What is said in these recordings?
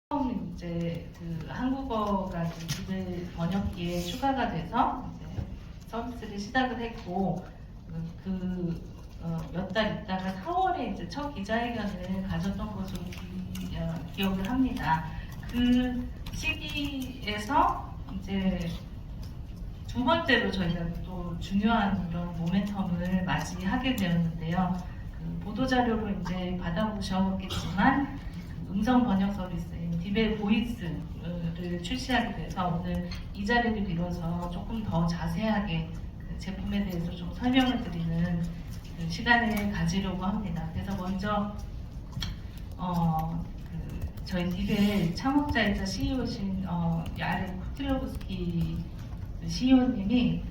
처음 이제 그 한국어가 기술 번역기에 추가가 돼서 이제 서비스를 시작을 했고 몇 달 있다가 4월에 이제 첫 기자회견을 가졌던 것으로 기억을 합니다. 그 시기에서 이제 두 번째로 저희가 또 중요한 그런 모멘텀을 맞이하게 되었는데요. 그 보도자료로 이제 받아보셨겠지만 음성 번역 서비스인 디벨 보이스를 출시하게 돼서 오늘 이 자리를 빌어서 조금 더 자세하게 그 제품에 대해서 좀 설명을 드리는 그 시간을 가지려고 합니다. 그래서 먼저 저희 디벨 창업자이자 CEO신 야렌 쿠틸로브스키 CEO님이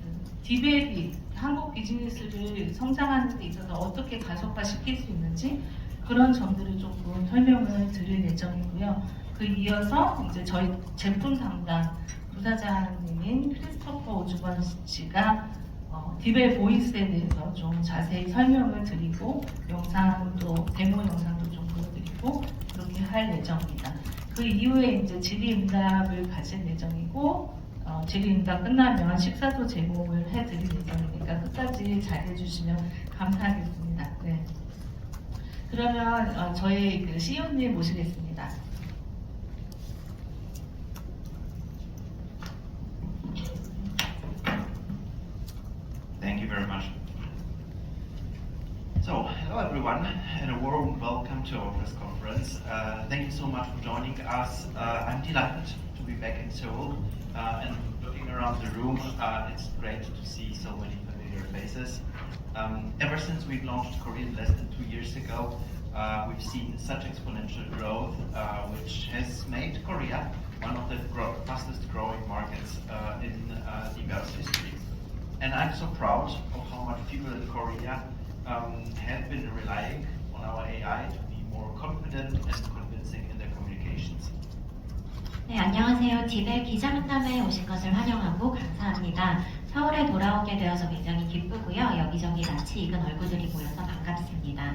디벨이 한국 비즈니스를 성장하는 데 있어서 어떻게 가속화시킬 수 있는지 그런 점들을 조금 설명을 드릴 예정이고요. 그 이어서 이제 저희 제품 담당 부사장님인 크리스토퍼 오즈번 씨가 디벨 보이스에 대해서 좀 자세히 설명을 드리고 영상도 데모 영상도 좀 보여드리고 그렇게 할 예정입니다. 그 이후에 이제 질의응답을 가질 예정이고 질의응답 끝나면 식사도 제공을 해드릴 예정이니까 끝까지 잘 해주시면 감사하겠습니다. 네. 그러면 저희 그 CEO님 모시겠습니다. Thank you very much. So, hello everyone, and a warm welcome to our press conference. Thank you so much for joining us. I'm delighted to be back in Seoul, and looking around the room, it's great to see so many familiar faces. Ever since we've launched Korea less than 2 years ago, we've seen such exponential growth, which has made Korea one of the fastest growing markets in DBL's history. And I'm so proud of how much people in Korea have been relying on our AI to be more confident and convincing in their communications. 네, 안녕하세요. 디벨 기자간담회에 오신 것을 환영하고 감사합니다. 서울에 돌아오게 되어서 굉장히 기쁘고요. 여기저기 낯이 익은 얼굴들이 보여서 반갑습니다.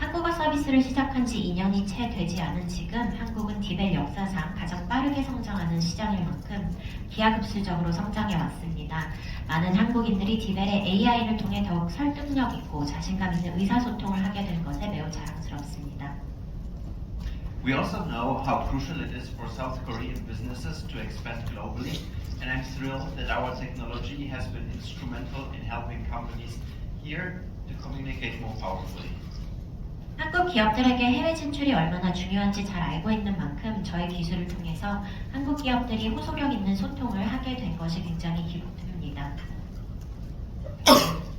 한국어 서비스를 시작한 지 2년이 채 되지 않은 지금 한국은 디벨 역사상 가장 빠르게 성장하는 시장일 만큼 기하급수적으로 성장해 왔습니다. 많은 한국인들이 디벨의 AI를 통해 더욱 설득력 있고 자신감 있는 의사소통을 하게 된 것에 매우 자랑스럽습니다. We also know how crucial it is for South Korean businesses to expand globally, and I'm thrilled that our technology has been instrumental in helping companies here to communicate more powerfully. 한국 기업들에게 해외 진출이 얼마나 중요한지 잘 알고 있는 만큼 저희 기술을 통해서 한국 기업들이 호소력 있는 소통을 하게 된 것이 굉장히 기쁩니다.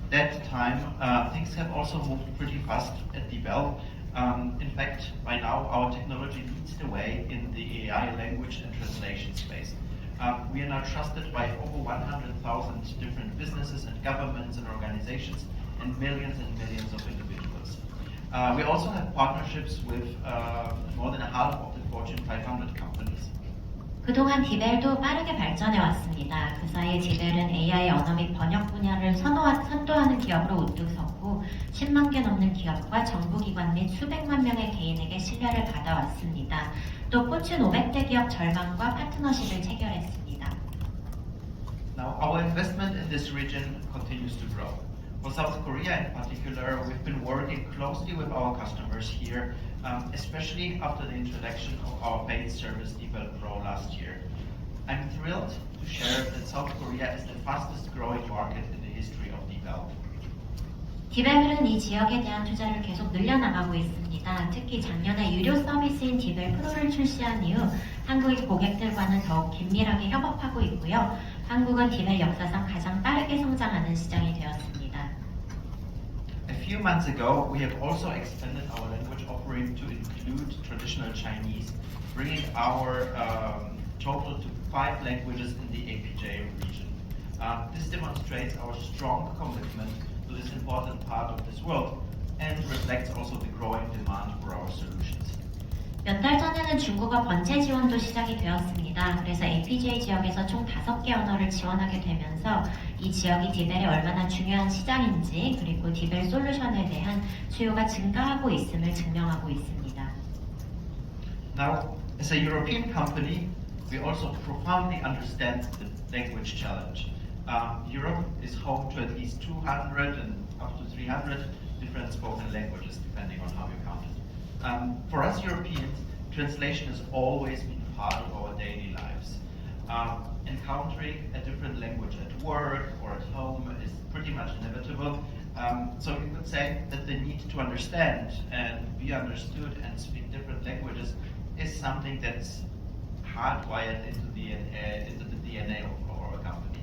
That time, things have also moved pretty fast at DBL. In fact, by now our technology leads the way in the AI language and translation space. We are now trusted by over 100,000 different businesses and governments and organizations and millions of individuals. We also have partnerships with more than half of the Fortune 500 companies. 그동안 디벨도 빠르게 발전해 왔습니다. 그 사이 디벨은 AI 언어 및 번역 분야를 선도하는 기업으로 우뚝 섰고 10만 개 넘는 기업과 정부기관 및 수백만 명의 개인에게 신뢰를 받아왔습니다. 또 포춘 500대 기업 절반과 파트너십을 체결했습니다. Now, our investment in this region continues to grow. For South Korea in particular, we've been working closely with our customers here, especially after the introduction of our paid service DBL Pro last year. I'm thrilled to share that South Korea is the fastest growing market in the history of DBL. 디벨은 이 지역에 대한 투자를 계속 늘려나가고 있습니다. 특히 작년에 유료 서비스인 디벨 프로를 출시한 이후 한국의 고객들과는 더욱 긴밀하게 협업하고 있고요. 한국은 디벨 역사상 가장 빠르게 성장하는 시장이 되었습니다. A few months ago, we have also expanded our language offering to include traditional Chinese, bringing our total to 5 languages in the APJ region. This demonstrates our strong commitment to this important part of this world and reflects also the growing demand for our solutions. 몇 달 전에는 중국어 번체 지원도 시작이 되었습니다. 그래서 APJ 지역에서 총 5개 언어를 지원하게 되면서 이 지역이 디벨이 얼마나 중요한 시장인지 그리고 디벨 솔루션에 대한 수요가 증가하고 있음을 증명하고 있습니다. Now, As a European company, we also profoundly understand the language challenge. Europe is home to at least 200 and up to 300 different spoken languages, depending on how you count it. For us Europeans, translation has always been part of our daily lives. Encountering a different language at work or at home is pretty much inevitable. So you could say that the need to understand and be understood and speak different languages is something that's hardwired into the DNA of our company.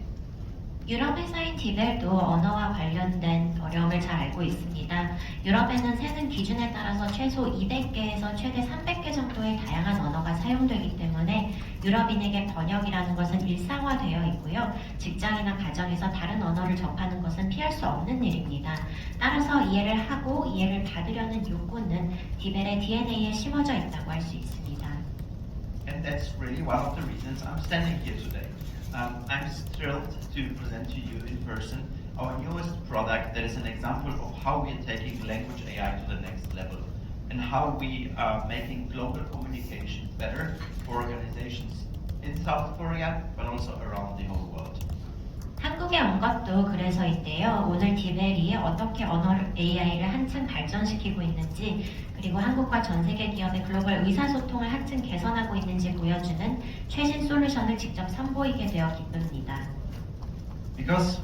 유럽 회사인 디벨도 언어와 관련된 어려움을 잘 알고 있습니다. 유럽에는 세는 기준에 따라서 최소 200개에서 최대 300개 정도의 다양한 언어가 사용되기 때문에 유럽인에게 번역이라는 것은 일상화되어 있고요. 직장이나 가정에서 다른 언어를 접하는 것은 피할 수 없는 일입니다. 따라서 이해를 하고 이해를 받으려는 욕구는 디벨의 DNA에 심어져 있다고 할 수 있습니다. And that's really one of the reasons I'm standing here today. I'm thrilled to present to you in person our newest product that is an example of how we are taking language AI to the next level and how we are making global communication better for organizations in South Korea but also around the whole world. 한국에 온 것도 그래서인데요. 오늘 디벨이 어떻게 언어 AI를 한층 발전시키고 있는지 그리고 한국과 전 세계 기업의 글로벌 의사소통을 한층 개선하고 있는지 보여주는 최신 솔루션을 직접 선보이게 되어 기쁩니다. Because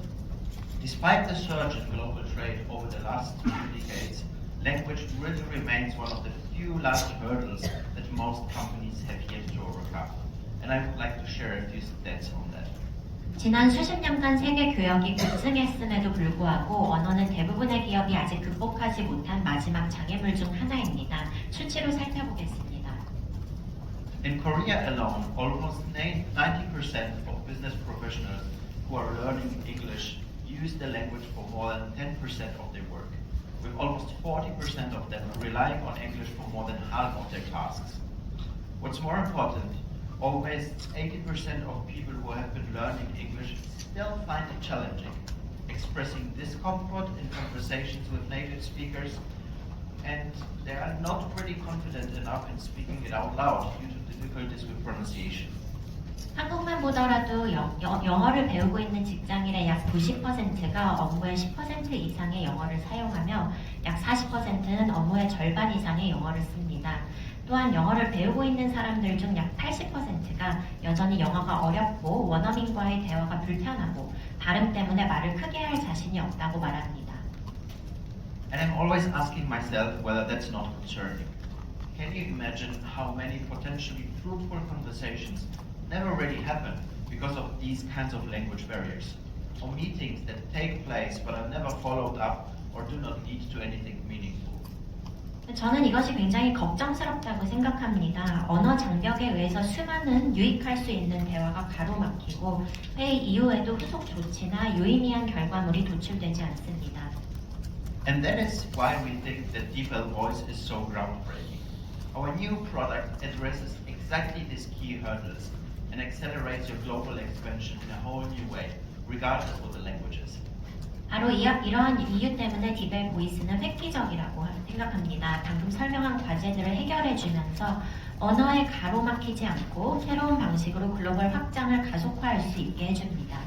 despite the surge in global trade over the last 2 decades, language really remains one of the few large hurdles that most companies have yet to overcome. And I would like to share a few stats on that. 지난 수십 년간 세계 교역이 급증했음에도 불구하고 언어는 대부분의 기업이 아직 극복하지 못한 마지막 장애물 중 하나입니다. 수치로 살펴보겠습니다. In Korea alone, almost 90% of business professionals who are learning English use the language for more than 10% of their work, with almost 40% of them relying on English for more than half of their tasks. What's more important, almost 80% of people who have been learning English still find it challenging, expressing discomfort in conversations with native speakers, and they are not really confident enough in speaking it out loud due to difficulties with pronunciation. 한국만 보더라도 영어를 배우고 있는 직장인의 약 90%가 업무의 10% 이상의 영어를 사용하며 약 40%는 업무의 절반 이상의 영어를 씁니다. 또한 영어를 배우고 있는 사람들 중 약 80%가 여전히 영어가 어렵고 원어민과의 대화가 불편하고 발음 때문에 말을 크게 할 자신이 없다고 말합니다. And I'm always asking myself whether that's not concerning. Can you imagine how many potentially fruitful conversations never really happen because of these kinds of language barriers? Or meetings that take place but are never followed up or do not lead to anything meaningful? 저는 이것이 굉장히 걱정스럽다고 생각합니다. 언어 장벽에 의해서 수많은 유익할 수 있는 대화가 가로막히고 회의 이후에도 후속 조치나 유의미한 결과물이 도출되지 않습니다. And that is why we think that DeepL Voice is so groundbreaking. Our new product addresses exactly these key hurdles and accelerates your global expansion in a whole new way, regardless of the languages. 바로 이러한 이유 때문에 디벨 보이스는 획기적이라고 생각합니다. 방금 설명한 과제들을 해결해주면서 언어에 가로막히지 않고 새로운 방식으로 글로벌 확장을 가속화할 수 있게 해줍니다.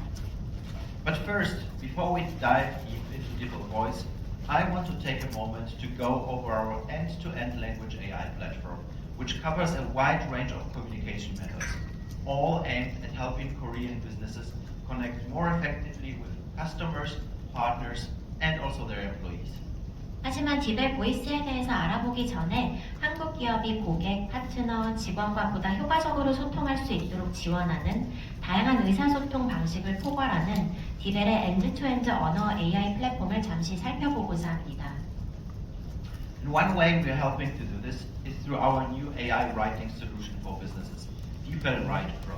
But first, before we dive deep into DeepL Voice, I want to take a moment to go over our end-to-end language AI platform, which covers a wide range of communication methods, all aimed at helping Korean businesses connect more effectively with customers, partners, and also their employees. 하지만 디벨 보이스에 대해서 알아보기 전에 한국 기업이 고객, 파트너, 직원과 보다 효과적으로 소통할 수 있도록 지원하는 다양한 의사소통 방식을 포괄하는 디벨의 엔드-투-엔드 언어 AI 플랫폼을 잠시 살펴보고자 합니다. And one way we are helping to do this is through our new AI writing solution for businesses, DeepL Write Pro.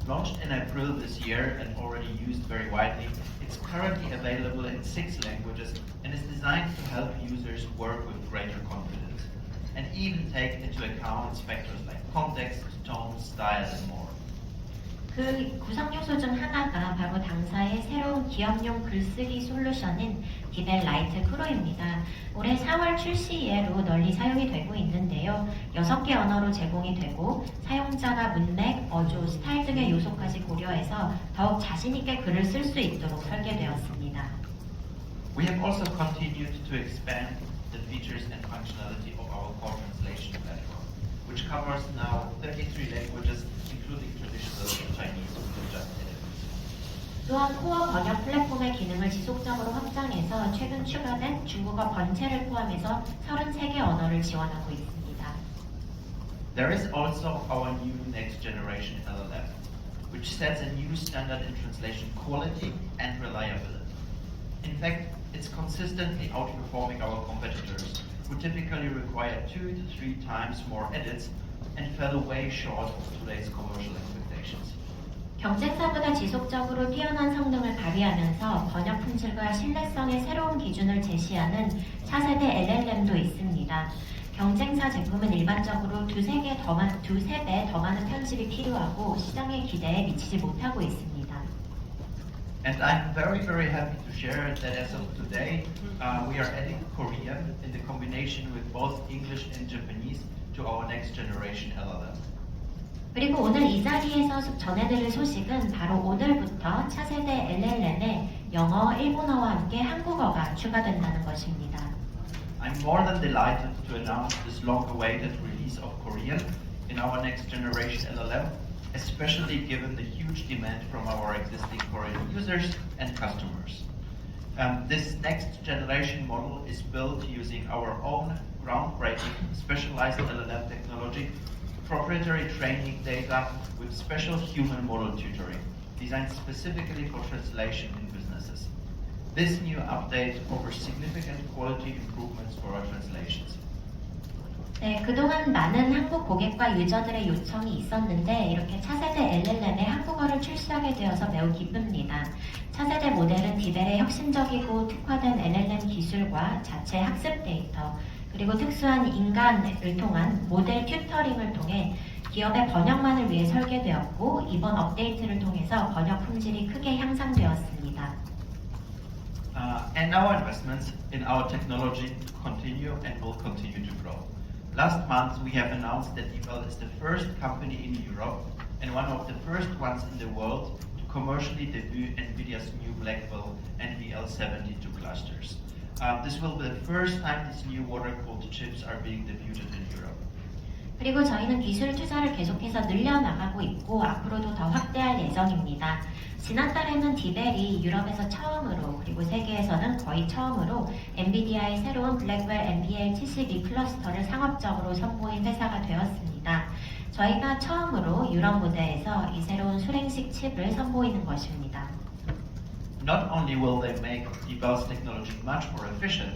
Launched in April this year and already used very widely, it's currently available in 6 languages and is designed to help users work with greater confidence and even take into account factors like context, tone, style, and more. 그 구성 요소 중 하나가 바로 당사의 새로운 기업용 글쓰기 솔루션인 디벨 라이트 프로입니다. 올해 4월 출시 이래로 널리 사용이 되고 있는데요. 6개 언어로 제공이 되고 사용자가 문맥, 어조, 스타일 등의 요소까지 고려해서 더욱 자신있게 글을 쓸 수 있도록 설계되었습니다. We have also continued to expand the features and functionality of our core translation platform, which covers now 33 languages, including traditional Chinese and Japanese. 또한 코어 번역 플랫폼의 기능을 지속적으로 확장해서 최근 추가된 중국어 번체를 포함해서 33개 언어를 지원하고 있습니다. There is also our new next generation LLM, which sets a new standard in translation quality and reliability. In fact, it's consistently outperforming our competitors, who typically require 2 to 3 times more edits and fell way short of today's commercial expectations. 경쟁사보다 지속적으로 뛰어난 성능을 발휘하면서 번역 품질과 신뢰성의 새로운 기준을 제시하는 차세대 LLM도 있습니다. 경쟁사 제품은 일반적으로 2-3배 더 많은 편집이 필요하고 시장의 기대에 미치지 못하고 있습니다. And I'm very happy to share that as of today, we are adding Korean in the combination with both English and Japanese to our next generation LLM. 그리고 오늘 이 자리에서 전해드릴 소식은 바로 오늘부터 차세대 LLM에 영어, 일본어와 함께 한국어가 추가된다는 것입니다. I'm more than delighted to announce this long-awaited release of Korean in our next generation LLM, especially given the huge demand from our existing Korean users and customers. This next generation model is built using our own groundbreaking specialized LLM technology, proprietary training data with special human model tutoring, designed specifically for translation in businesses. This new update offers significant quality improvements for our translations. 네, 그동안 많은 한국 고객과 유저들의 요청이 있었는데 이렇게 차세대 LLM의 한국어를 출시하게 되어서 매우 기쁩니다. 차세대 모델은 디벨의 혁신적이고 특화된 LLM 기술과 자체 학습 데이터, 그리고 특수한 인간을 통한 모델 튜터링을 통해 기업의 번역만을 위해 설계되었고 이번 업데이트를 통해서 번역 품질이 크게 향상되었습니다. And our investments in our technology continue and will continue to grow. Last month, we have announced that DeepL is the first company in Europe and one of the first ones in the world to commercially debut NVIDIA's new Blackwell NVL72 clusters. This will be the first time these new water-cooled chips are being debuted in Europe. 그리고 저희는 기술 투자를 계속해서 늘려나가고 있고 앞으로도 더 확대할 예정입니다. 지난달에는 디벨이 유럽에서 처음으로 그리고 세계에서는 거의 처음으로 엔비디아의 새로운 블랙웰 NVL72 클러스터를 상업적으로 선보인 회사가 되었습니다. 저희가 처음으로 유럽 무대에서 이 새로운 수랭식 칩을 선보이는 것입니다. Not only will they make DeepL's technology much more efficient,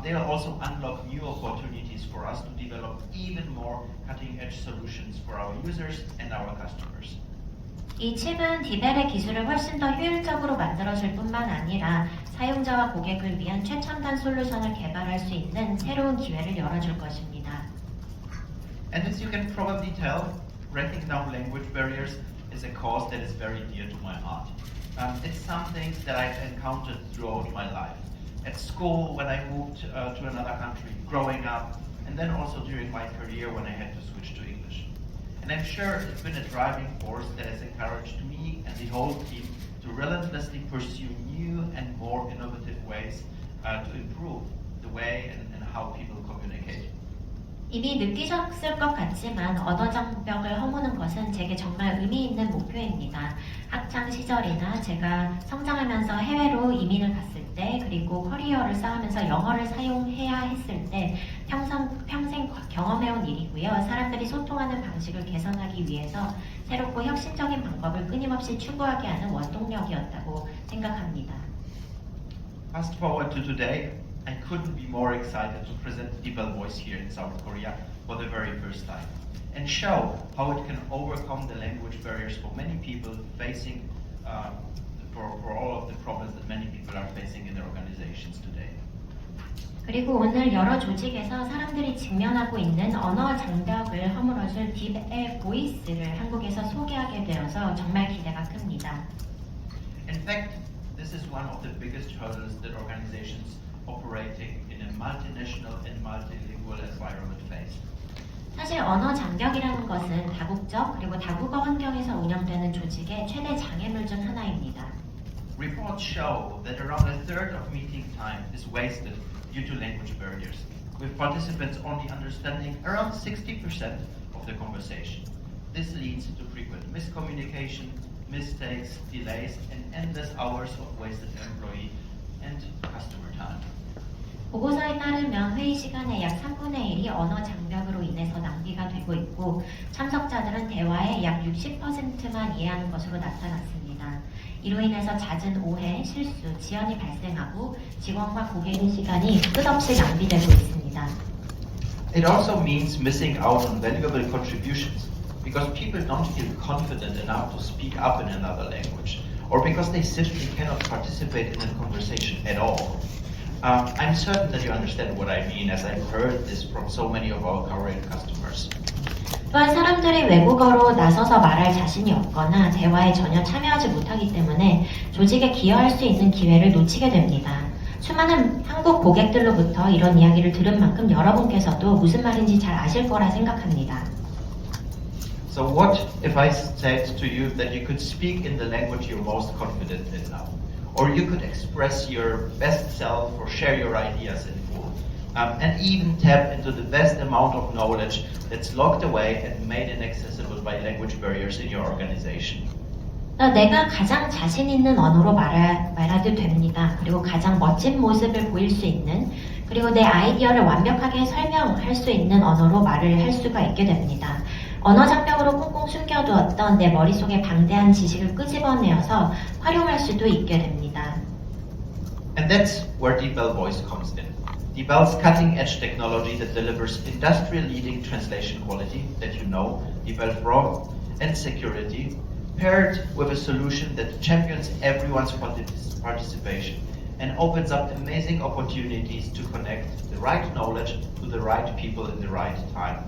they'll also unlock new opportunities for us to develop even more cutting-edge solutions for our users and our customers. 이 칩은 디벨의 기술을 훨씬 더 효율적으로 만들어줄 뿐만 아니라 사용자와 고객을 위한 최첨단 솔루션을 개발할 수 있는 새로운 기회를 열어줄 것입니다. And as you can probably tell, breaking down language barriers is a cause that is very dear to my heart. It's something that I've encountered throughout my life. At school, when I moved to another country, growing up, and then also during my career when I had to switch to English. And I'm sure it's been a driving force that has encouraged me and the whole team to relentlessly pursue new and more innovative ways to improve the way and how people communicate. 이미 느끼셨을 것 같지만 언어 장벽을 허무는 것은 제게 정말 의미 있는 목표입니다. 학창 시절이나 제가 성장하면서 해외로 이민을 갔을 때 그리고 커리어를 쌓으면서 영어를 사용해야 했을 때 평생 경험해온 일이고요. 사람들이 소통하는 방식을 개선하기 위해서 새롭고 혁신적인 방법을 끊임없이 추구하게 하는 원동력이었다고 생각합니다. Fast forward to today, I couldn't be more excited to present DeepL Voice here in South Korea for the very first time and show how it can overcome the language barriers for many people facing for all of the problems that many people are facing in their organizations today. 그리고 오늘 여러 조직에서 사람들이 직면하고 있는 언어 장벽을 허물어줄 딥의 보이스를 한국에서 소개하게 되어서 정말 기대가 큽니다. In fact, this is one of the biggest hurdles that organizations operating in a multinational and multilingual environment face. 사실 언어 장벽이라는 것은 다국적 그리고 다국어 환경에서 운영되는 조직의 최대 장애물 중 하나입니다. Reports show that around a third of meeting time is wasted due to language barriers, with participants only understanding around 60% of the conversation. This leads to frequent miscommunication, mistakes, delays, and endless hours of wasted employee and customer time. 보고서에 따르면 회의 시간의 약 3분의 1이 언어 장벽으로 인해서 낭비가 되고 있고 참석자들은 대화의 약 60%만 이해하는 것으로 나타났습니다. 이로 인해서 잦은 오해, 실수, 지연이 발생하고 직원과 고객의 시간이 끝없이 낭비되고 있습니다. It also means missing out on valuable contributions because people don't feel confident enough to speak up in another language or because they simply cannot participate in a conversation at all. I'm certain that you understand what I mean as I've heard this from so many of our current customers. 또한 사람들이 외국어로 나서서 말할 자신이 없거나 대화에 전혀 참여하지 못하기 때문에 조직에 기여할 수 있는 기회를 놓치게 됩니다. 수많은 한국 고객들로부터 이런 이야기를 들은 만큼 여러분께서도 무슨 말인지 잘 아실 거라 생각합니다. So what if I said to you that you could speak in the language you're most confident in now? Or you could express your best self or share your ideas in full, and even tap into the vast amount of knowledge that's locked away and made inaccessible by language barriers in your organization. 내가 가장 자신 있는 언어로 말해도 됩니다. 그리고 가장 멋진 모습을 보일 수 있는 그리고 내 아이디어를 완벽하게 설명할 수 있는 언어로 말을 할 수가 있게 됩니다. 언어 장벽으로 꽁꽁 숨겨두었던 내 머릿속에 방대한 지식을 끄집어내어서 활용할 수도 있게 됩니다. And that's where DeepL Voice comes in. DeepL's cutting-edge technology that delivers industry-leading translation quality that you know, DeepL Pro, and security, paired with a solution that champions everyone's participation and opens up amazing opportunities to connect the right knowledge to the right people in the right time.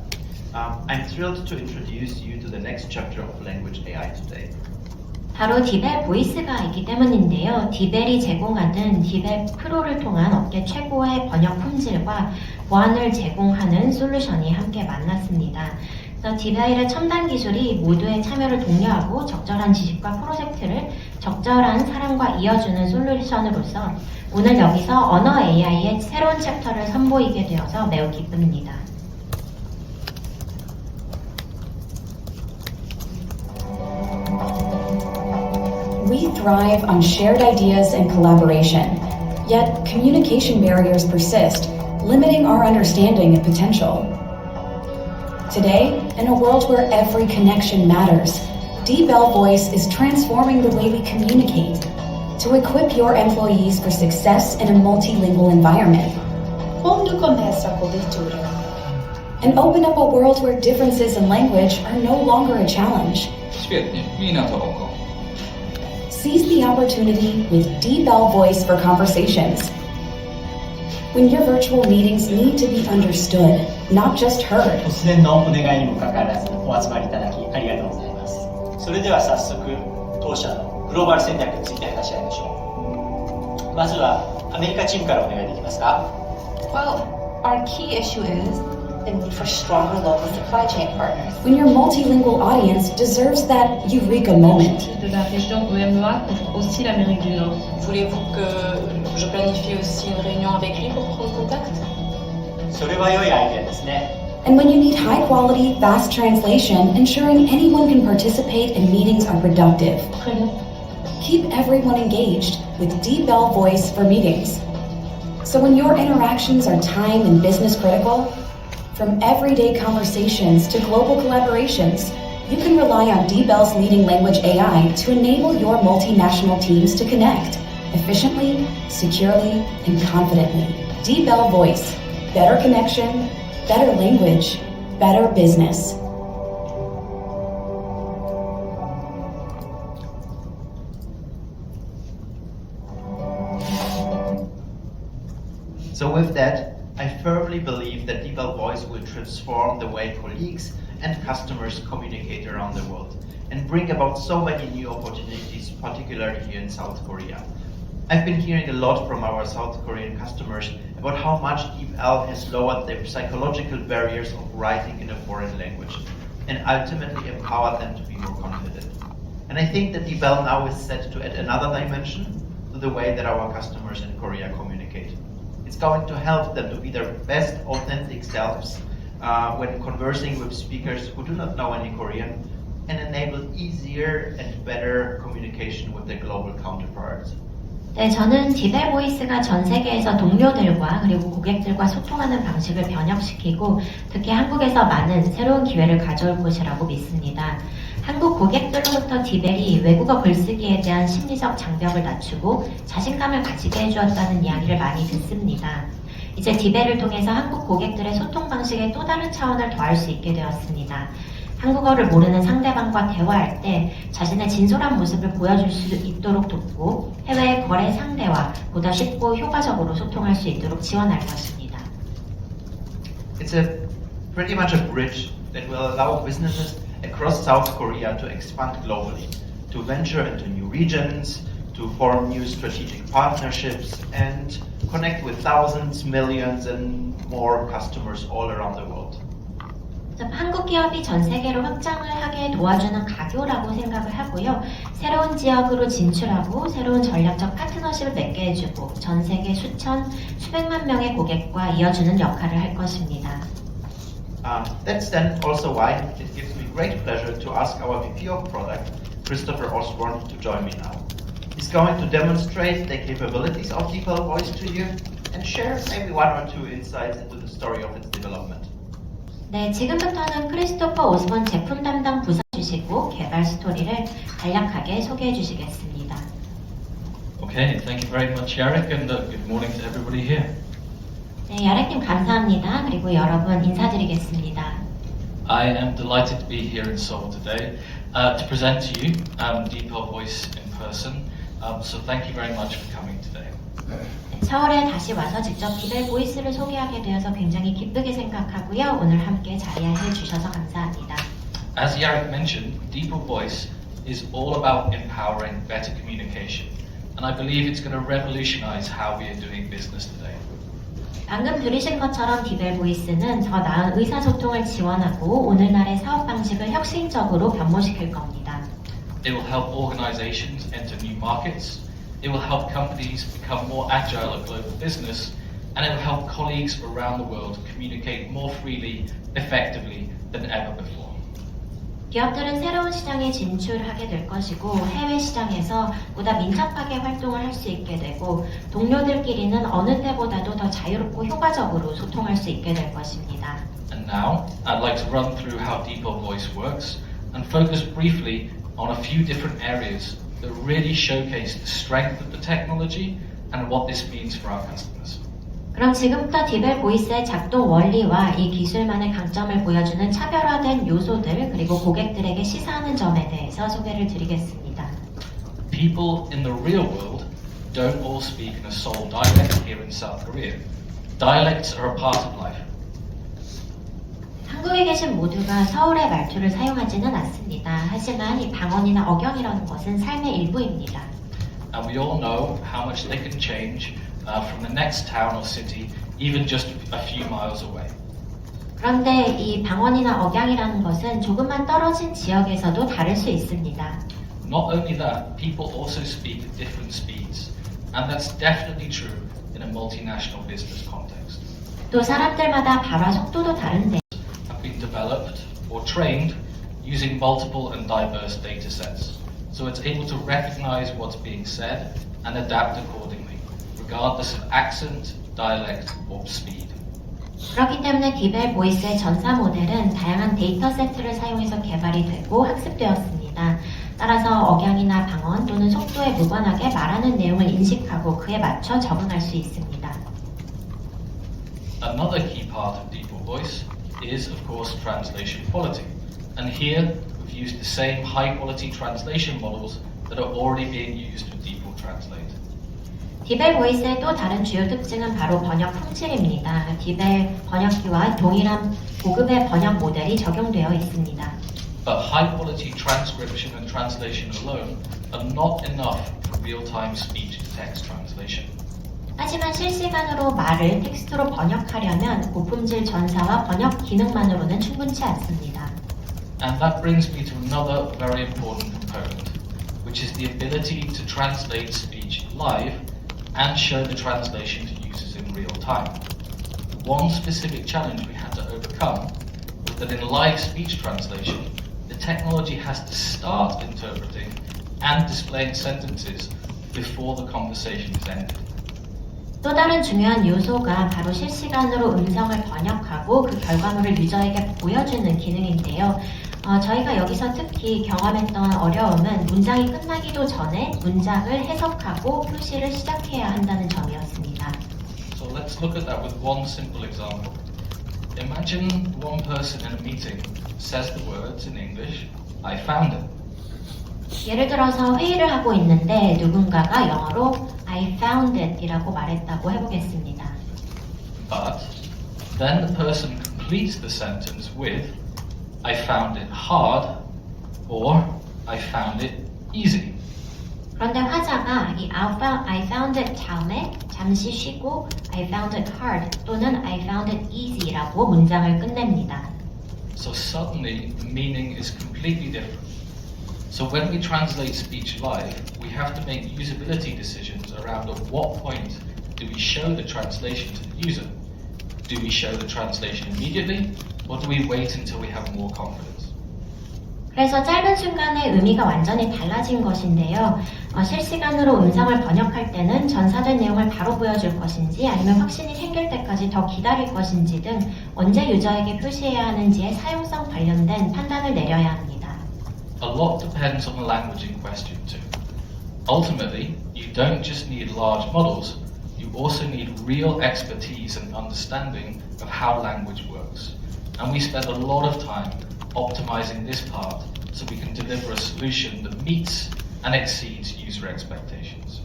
I'm thrilled to introduce you to the next chapter of Language AI today. 바로 디벨 보이스가 있기 때문인데요. 디벨이 제공하는 디벨 프로를 통한 업계 최고의 번역 품질과 보안을 제공하는 솔루션이 함께 만났습니다. 그래서 디벨의 첨단 기술이 모두의 참여를 독려하고 적절한 지식과 프로젝트를 적절한 사람과 이어주는 솔루션으로서 오늘 여기서 언어 AI의 새로운 챕터를 선보이게 되어서 매우 기쁩니다. We thrive on shared ideas and collaboration, yet communication barriers persist, limiting our understanding and potential. Today, in a world where every connection matters, DeepL Voice is transforming the way we communicate to equip your employees for success in a multilingual environment. Quando começa a cobertura? And open up a world where differences in language are no longer a challenge. Świetnie, i na to oko. Seize the opportunity with DeepL Voice for Conversations. When your virtual meetings need to be understood, not just heard. 突然のお願いにもかかわらずお集まりいただきありがとうございます。それでは早速当社のグローバル戦略について話し合いましょう。まずはアメリカチームからお願いできますか。 Well, our key issue is the need for stronger local supply chain partners. When your multilingual audience deserves that eureka moment. De la région EMEA, aussi l'Amérique du Nord. Voulez-vous que je planifie aussi une réunion avec lui pour prendre contact? それは良いアイデアですね。 And when you need high quality, fast translation, ensuring anyone can participate and meetings are productive. Très bien. Keep everyone engaged with DeepL Voice for meetings. So when your interactions are time and business critical, from everyday conversations to global collaborations, you can rely on DeepL's leading language AI to enable your multinational teams to connect efficiently, securely, and confidently. DeepL Voice. Better connection, better language, better business. So with that, I firmly believe that DeepL Voice will transform the way colleagues and customers communicate around the world and bring about so many new opportunities, particularly here in South Korea. I've been hearing a lot from our South Korean customers about how much DeepL has lowered the psychological barriers of writing in a foreign language and ultimately empowered them to be more confident. And I think that DeepL now is set to add another dimension to the way that our customers in Korea communicate. It's going to help them to be their best authentic selves when conversing with speakers who do not know any Korean, and enable easier and better communication with their global counterparts. 네, 저는 디벨 보이스가 전 세계에서 동료들과 그리고 고객들과 소통하는 방식을 변혁시키고 특히 한국에서 많은 새로운 기회를 가져올 것이라고 믿습니다. 한국 고객들로부터 디벨이 외국어 글쓰기에 대한 심리적 장벽을 낮추고 자신감을 가지게 해주었다는 이야기를 많이 듣습니다. 이제 디벨을 통해서 한국 고객들의 소통 방식에 또 다른 차원을 더할 수 있게 되었습니다. 한국어를 모르는 상대방과 대화할 때 자신의 진솔한 모습을 보여줄 수 있도록 돕고 해외의 거래 상대와 보다 쉽고 효과적으로 소통할 수 있도록 지원할 것입니다. It's pretty much a bridge that will allow businesses across South Korea to expand globally, to venture into new regions, to form new strategic partnerships, and connect with thousands, millions, and more customers all around the world. 한국 기업이 전 세계로 확장을 하게 도와주는 가교라고 생각을 하고요. 새로운 지역으로 진출하고 새로운 전략적 파트너십을 맺게 해주고 전 세계 수천, 수백만 명의 고객과 이어주는 역할을 할 것입니다. That's then also why it gives me great pleasure to ask our VP of Product, Christopher Osborne, to join me now. He's going to demonstrate the capabilities of DeepL Voice to you and share maybe one or two insights into the story of its development. 네, 지금부터는 크리스토퍼 오스본 제품 담당 부서 주시고 개발 스토리를 간략하게 소개해 주시겠습니다. Okay, thank you very much, Yarek, and good morning to everybody here. 네, 야렉님 감사합니다. 그리고 여러분 인사드리겠습니다. I am delighted to be here in Seoul today to present to you DeepL Voice in person. So thank you very much for coming today. 서울에 다시 와서 직접 디벨 보이스를 소개하게 되어서 굉장히 기쁘게 생각하고요. 오늘 함께 자리해 주셔서 감사합니다. As Yarek mentioned, DeepL Voice is all about empowering better communication, and I believe it's going to revolutionize how we are doing business today. 방금 들으신 것처럼 디벨 보이스는 더 나은 의사소통을 지원하고 오늘날의 사업 방식을 혁신적으로 변모시킬 겁니다. It will help organizations enter new markets. It will help companies become more agile at global business, and it will help colleagues around the world communicate more freely, effectively than ever before. 기업들은 새로운 시장에 진출하게 될 것이고 해외 시장에서 보다 민첩하게 활동을 할 수 있게 되고 동료들끼리는 어느 때보다도 더 자유롭고 효과적으로 소통할 수 있게 될 것입니다. And now, I'd like to run through how DeepL Voice works and focus briefly on a few different areas that really showcase the strength of the technology and what this means for our customers. 그럼 지금부터 디벨 보이스의 작동 원리와 이 기술만의 강점을 보여주는 차별화된 요소들 그리고 고객들에게 시사하는 점에 대해서 소개를 드리겠습니다. People in the real world don't all speak in a Seoul dialect here in South Korea. Dialects are a part of life. 한국에 계신 모두가 서울의 말투를 사용하지는 않습니다. 하지만 이 방언이나 억양이라는 것은 삶의 일부입니다. And we all know how much they can change from the next town or city, even just a few miles away. 그런데 이 방언이나 억양이라는 것은 조금만 떨어진 지역에서도 다를 수 있습니다. Not only that, people also speak at different speeds, and that's definitely true in a multinational business context. 또 사람들마다 발화 속도도 다른데 Have been developed or trained using multiple and diverse data sets, so it's able to recognize what's being said and adapt accordingly, regardless of accent, dialect, or speed. 그렇기 때문에 디벨 보이스의 전사 모델은 다양한 데이터 세트를 사용해서 개발이 되고 학습되었습니다. 따라서 억양이나 방언 또는 속도에 무관하게 말하는 내용을 인식하고 그에 맞춰 적응할 수 있습니다. Another key part of DeepL Voice is, of course, translation quality. And here, we've used the same high-quality translation models that are already being used with DeepL Translate. 디벨 보이스의 또 다른 주요 특징은 바로 번역 품질입니다. 디벨 번역기와 동일한 고급의 번역 모델이 적용되어 있습니다. But high quality transcription and translation alone are not enough for real-time speech-to-text translation. 하지만 실시간으로 말을 텍스트로 번역하려면 고품질 전사와 번역 기능만으로는 충분치 않습니다. And that brings me to another very important component, which is the ability to translate speech live and show the translation to users in real time. One specific challenge we had to overcome was that in live speech translation, the technology has to start interpreting and displaying sentences before the conversation is ended. 또 다른 중요한 요소가 바로 실시간으로 음성을 번역하고 그 결과물을 유저에게 보여주는 기능인데요. 저희가 여기서 특히 경험했던 어려움은 문장이 끝나기도 전에 문장을 해석하고 표시를 시작해야 한다는 점이었습니다. So let's look at that with one simple example. Imagine one person in a meeting says the words in English, I found it. 예를 들어서 회의를 하고 있는데 누군가가 영어로 I found it 이라고 말했다고 해보겠습니다. But then the person completes the sentence with I found it hard or I found it easy. 그런데 화자가 이 I found it 다음에 잠시 쉬고 I found it hard 또는 I found it easy라고 문장을 끝냅니다. So suddenly the meaning is completely different. So when we translate speech live, we have to make usability decisions around at what point do we show the translation to the user? Do we show the translation immediately or do we wait until we have more confidence? 그래서 짧은 순간에 의미가 완전히 달라진 것인데요. 실시간으로 음성을 번역할 때는 전사된 내용을 바로 보여줄 것인지 아니면 확신이 생길 때까지 더 기다릴 것인지 등 언제 유저에게 표시해야 하는지에 사용성 관련된 판단을 내려야 합니다. A lot depends on the language in question too. Ultimately, you don't just need large models, you also need real expertise and understanding of how language works. And we spend a lot of time optimizing this part so we can deliver a solution that meets and exceeds user expectations.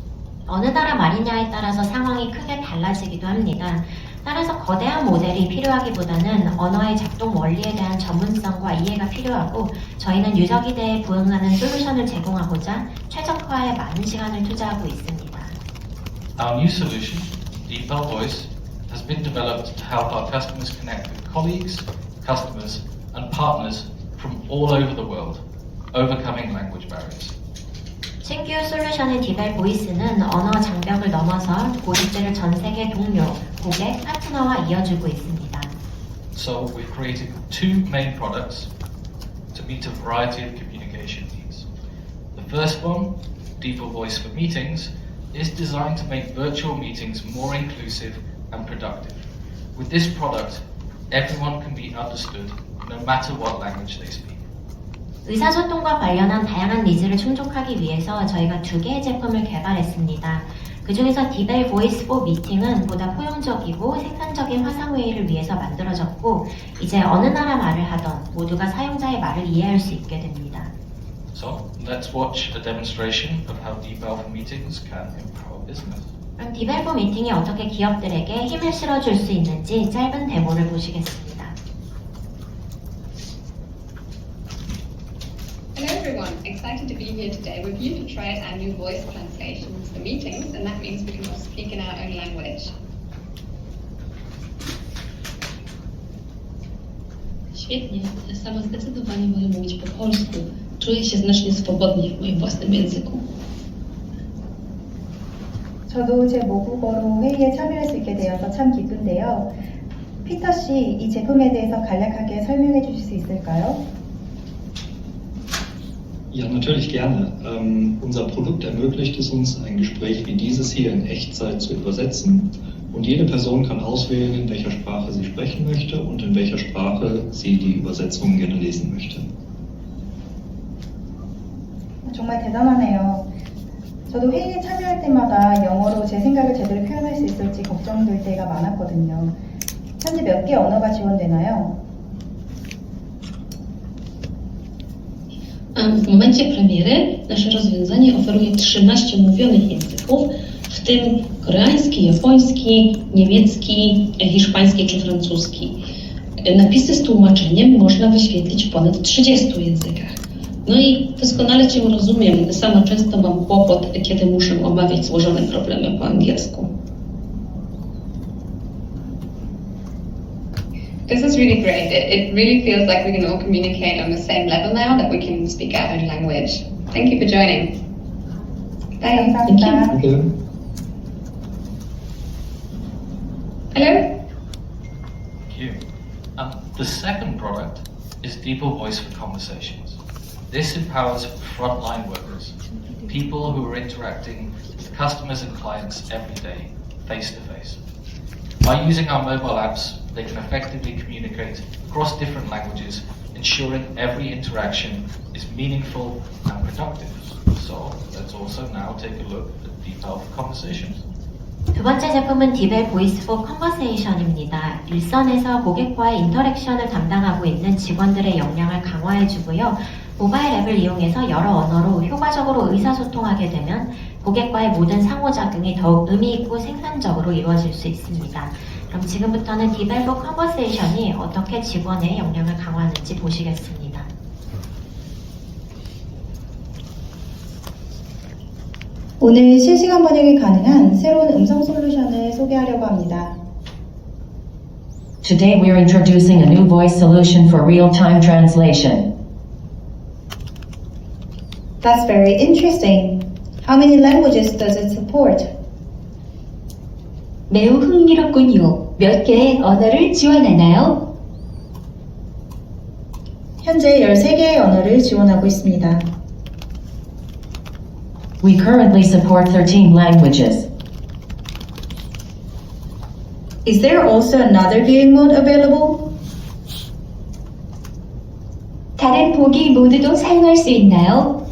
어느 나라 말이냐에 따라서 상황이 크게 달라지기도 합니다. 따라서 거대한 모델이 필요하기보다는 언어의 작동 원리에 대한 전문성과 이해가 필요하고 저희는 유저 기대에 부응하는 솔루션을 제공하고자 최적화에 많은 시간을 투자하고 있습니다. Our new solution, DeepL Voice, has been developed to help our customers connect with colleagues, customers, and partners from all over the world, overcoming language barriers. 신규 솔루션의 디벨 보이스는 언어 장벽을 넘어서 고객들을 전 세계 동료, 고객, 파트너와 이어주고 있습니다. So we've created two main products to meet a variety of communication needs. The first one, DeepL Voice for Meetings, is designed to make virtual meetings more inclusive and productive. With this product, everyone can be understood no matter what language they speak. 의사소통과 관련한 다양한 니즈를 충족하기 위해서 저희가 두 개의 제품을 개발했습니다. 그 중에서 디벨 보이스 for 미팅은 보다 포용적이고 생산적인 화상회의를 위해서 만들어졌고 이제 어느 나라 말을 하던 모두가 사용자의 말을 이해할 수 있게 됩니다. So let's watch a demonstration of how DeepL for Meetings can empower business. 그럼 디벨 for 미팅이 어떻게 기업들에게 힘을 실어줄 수 있는지 짧은 데모를 보시겠습니다. Hello everyone, excited to be here today with you to try out our new voice translations for meetings, and that means we can all speak in our own language. Świetnie, sama zdecydowanie mogę mówić po polsku. Czuję się znacznie swobodniej w moim własnym języku. 저도 제 모국어로 회의에 참여할 수 있게 되어서 참 기쁜데요. 피터 씨, 이 제품에 대해서 간략하게 설명해 주실 수 있을까요? Ja, natürlich gerne. Unser Produkt ermöglicht es uns, ein Gespräch wie dieses hier in Echtzeit zu übersetzen. Und jede Person kann auswählen, in welcher Sprache sie sprechen möchte und in welcher Sprache sie die Übersetzung gerne lesen möchte. 정말 대단하네요. 저도 회의에 참여할 때마다 영어로 제 생각을 제대로 표현할 수 있을지 걱정될 때가 많았거든요. 현재 몇 개 언어가 지원되나요? W momencie premiery nasze rozwiązanie oferuje 13 mówionych języków, w tym koreański, japoński, niemiecki, hiszpański czy francuski. Napisy z tłumaczeniem można wyświetlić w ponad 30 językach. No i doskonale Cię rozumiem, sama często mam kłopot, kiedy muszę omawiać złożone problemy po angielsku. This is really great. It really feels like we can all communicate on the same level now, that we can speak our own language. Thank you for joining. Bye. 감사합니다. Danke. Hello? Thank you. The second product is Deeper Voice for Conversations. This empowers frontline workers, people who are interacting with customers and clients every day, face to face. By using our mobile apps, they can effectively communicate across different languages, ensuring every interaction is meaningful and productive. So let's also now take a look at Deeper for Conversations. 두 번째 제품은 디벨 보이스 포 컨버세이션입니다. 일선에서 고객과의 인터랙션을 담당하고 있는 직원들의 역량을 강화해주고요. 모바일 앱을 이용해서 여러 언어로 효과적으로 의사소통하게 되면 고객과의 모든 상호작용이 더욱 의미있고 생산적으로 이루어질 수 있습니다. 그럼 지금부터는 디벨 포 컨버세이션이 어떻게 직원의 역량을 강화하는지 보시겠습니다. 오늘 실시간 번역이 가능한 새로운 음성 솔루션을 소개하려고 합니다. Today we're introducing a new voice solution for real-time translation. That's very interesting. How many languages does it support? 매우 흥미롭군요. 몇 개의 언어를 지원하나요? 현재 13개의 언어를 지원하고 있습니다. We currently support 13 languages. Is there also another viewing mode available? 다른 보기 모드도 사용할 수 있나요?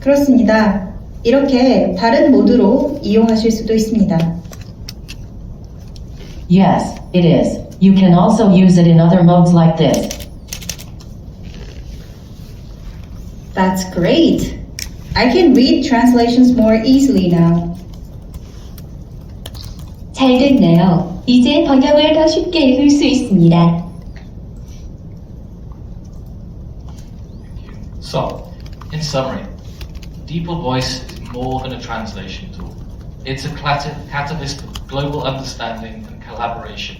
그렇습니다. 이렇게 다른 모드로 이용하실 수도 있습니다. Yes, it is. You can also use it in other modes like this. That's great. I can read translations more easily now. 잘 됐네요. 이제 번역을 더 쉽게 읽을 수 있습니다. So, in summary, Deeper Voice is more than a translation tool. It's a catalyst of global understanding and collaboration,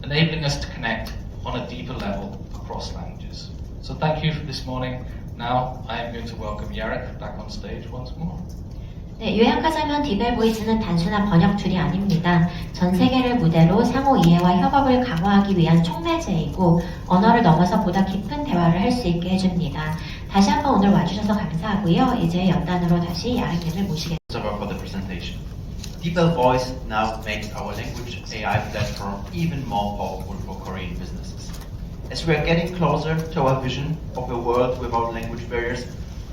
enabling us to connect on a deeper level across languages. So thank you for this morning. Now I am going to welcome Jarek back on stage once more. 네, 요약하자면 디벨 보이스는 단순한 번역 툴이 아닙니다. 전 세계를 무대로 상호 이해와 협업을 강화하기 위한 촉매제이고 언어를 넘어서 보다 깊은 대화를 할 수 있게 해줍니다. 다시 한번 오늘 와주셔서 감사하고요. 이제 연단으로 다시 야르님을 모시겠습니다. For the presentation. Deeper Voice now makes our language AI platform even more powerful for Korean businesses. As we are getting closer to our vision of a world without language barriers,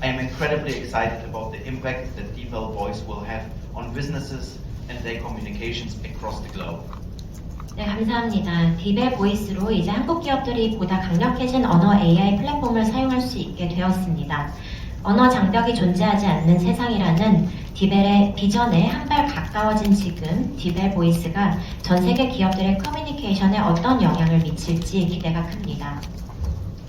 I am incredibly excited about the impact that Deeper Voice will have on businesses and their communications across the globe. 네, 감사합니다. 디벨 보이스로 이제 한국 기업들이 보다 강력해진 언어 AI 플랫폼을 사용할 수 있게 되었습니다. 언어 장벽이 존재하지 않는 세상이라는 디벨의 비전에 한 발 가까워진 지금 디벨 보이스가 전 세계 기업들의 커뮤니케이션에 어떤 영향을 미칠지 기대가 큽니다.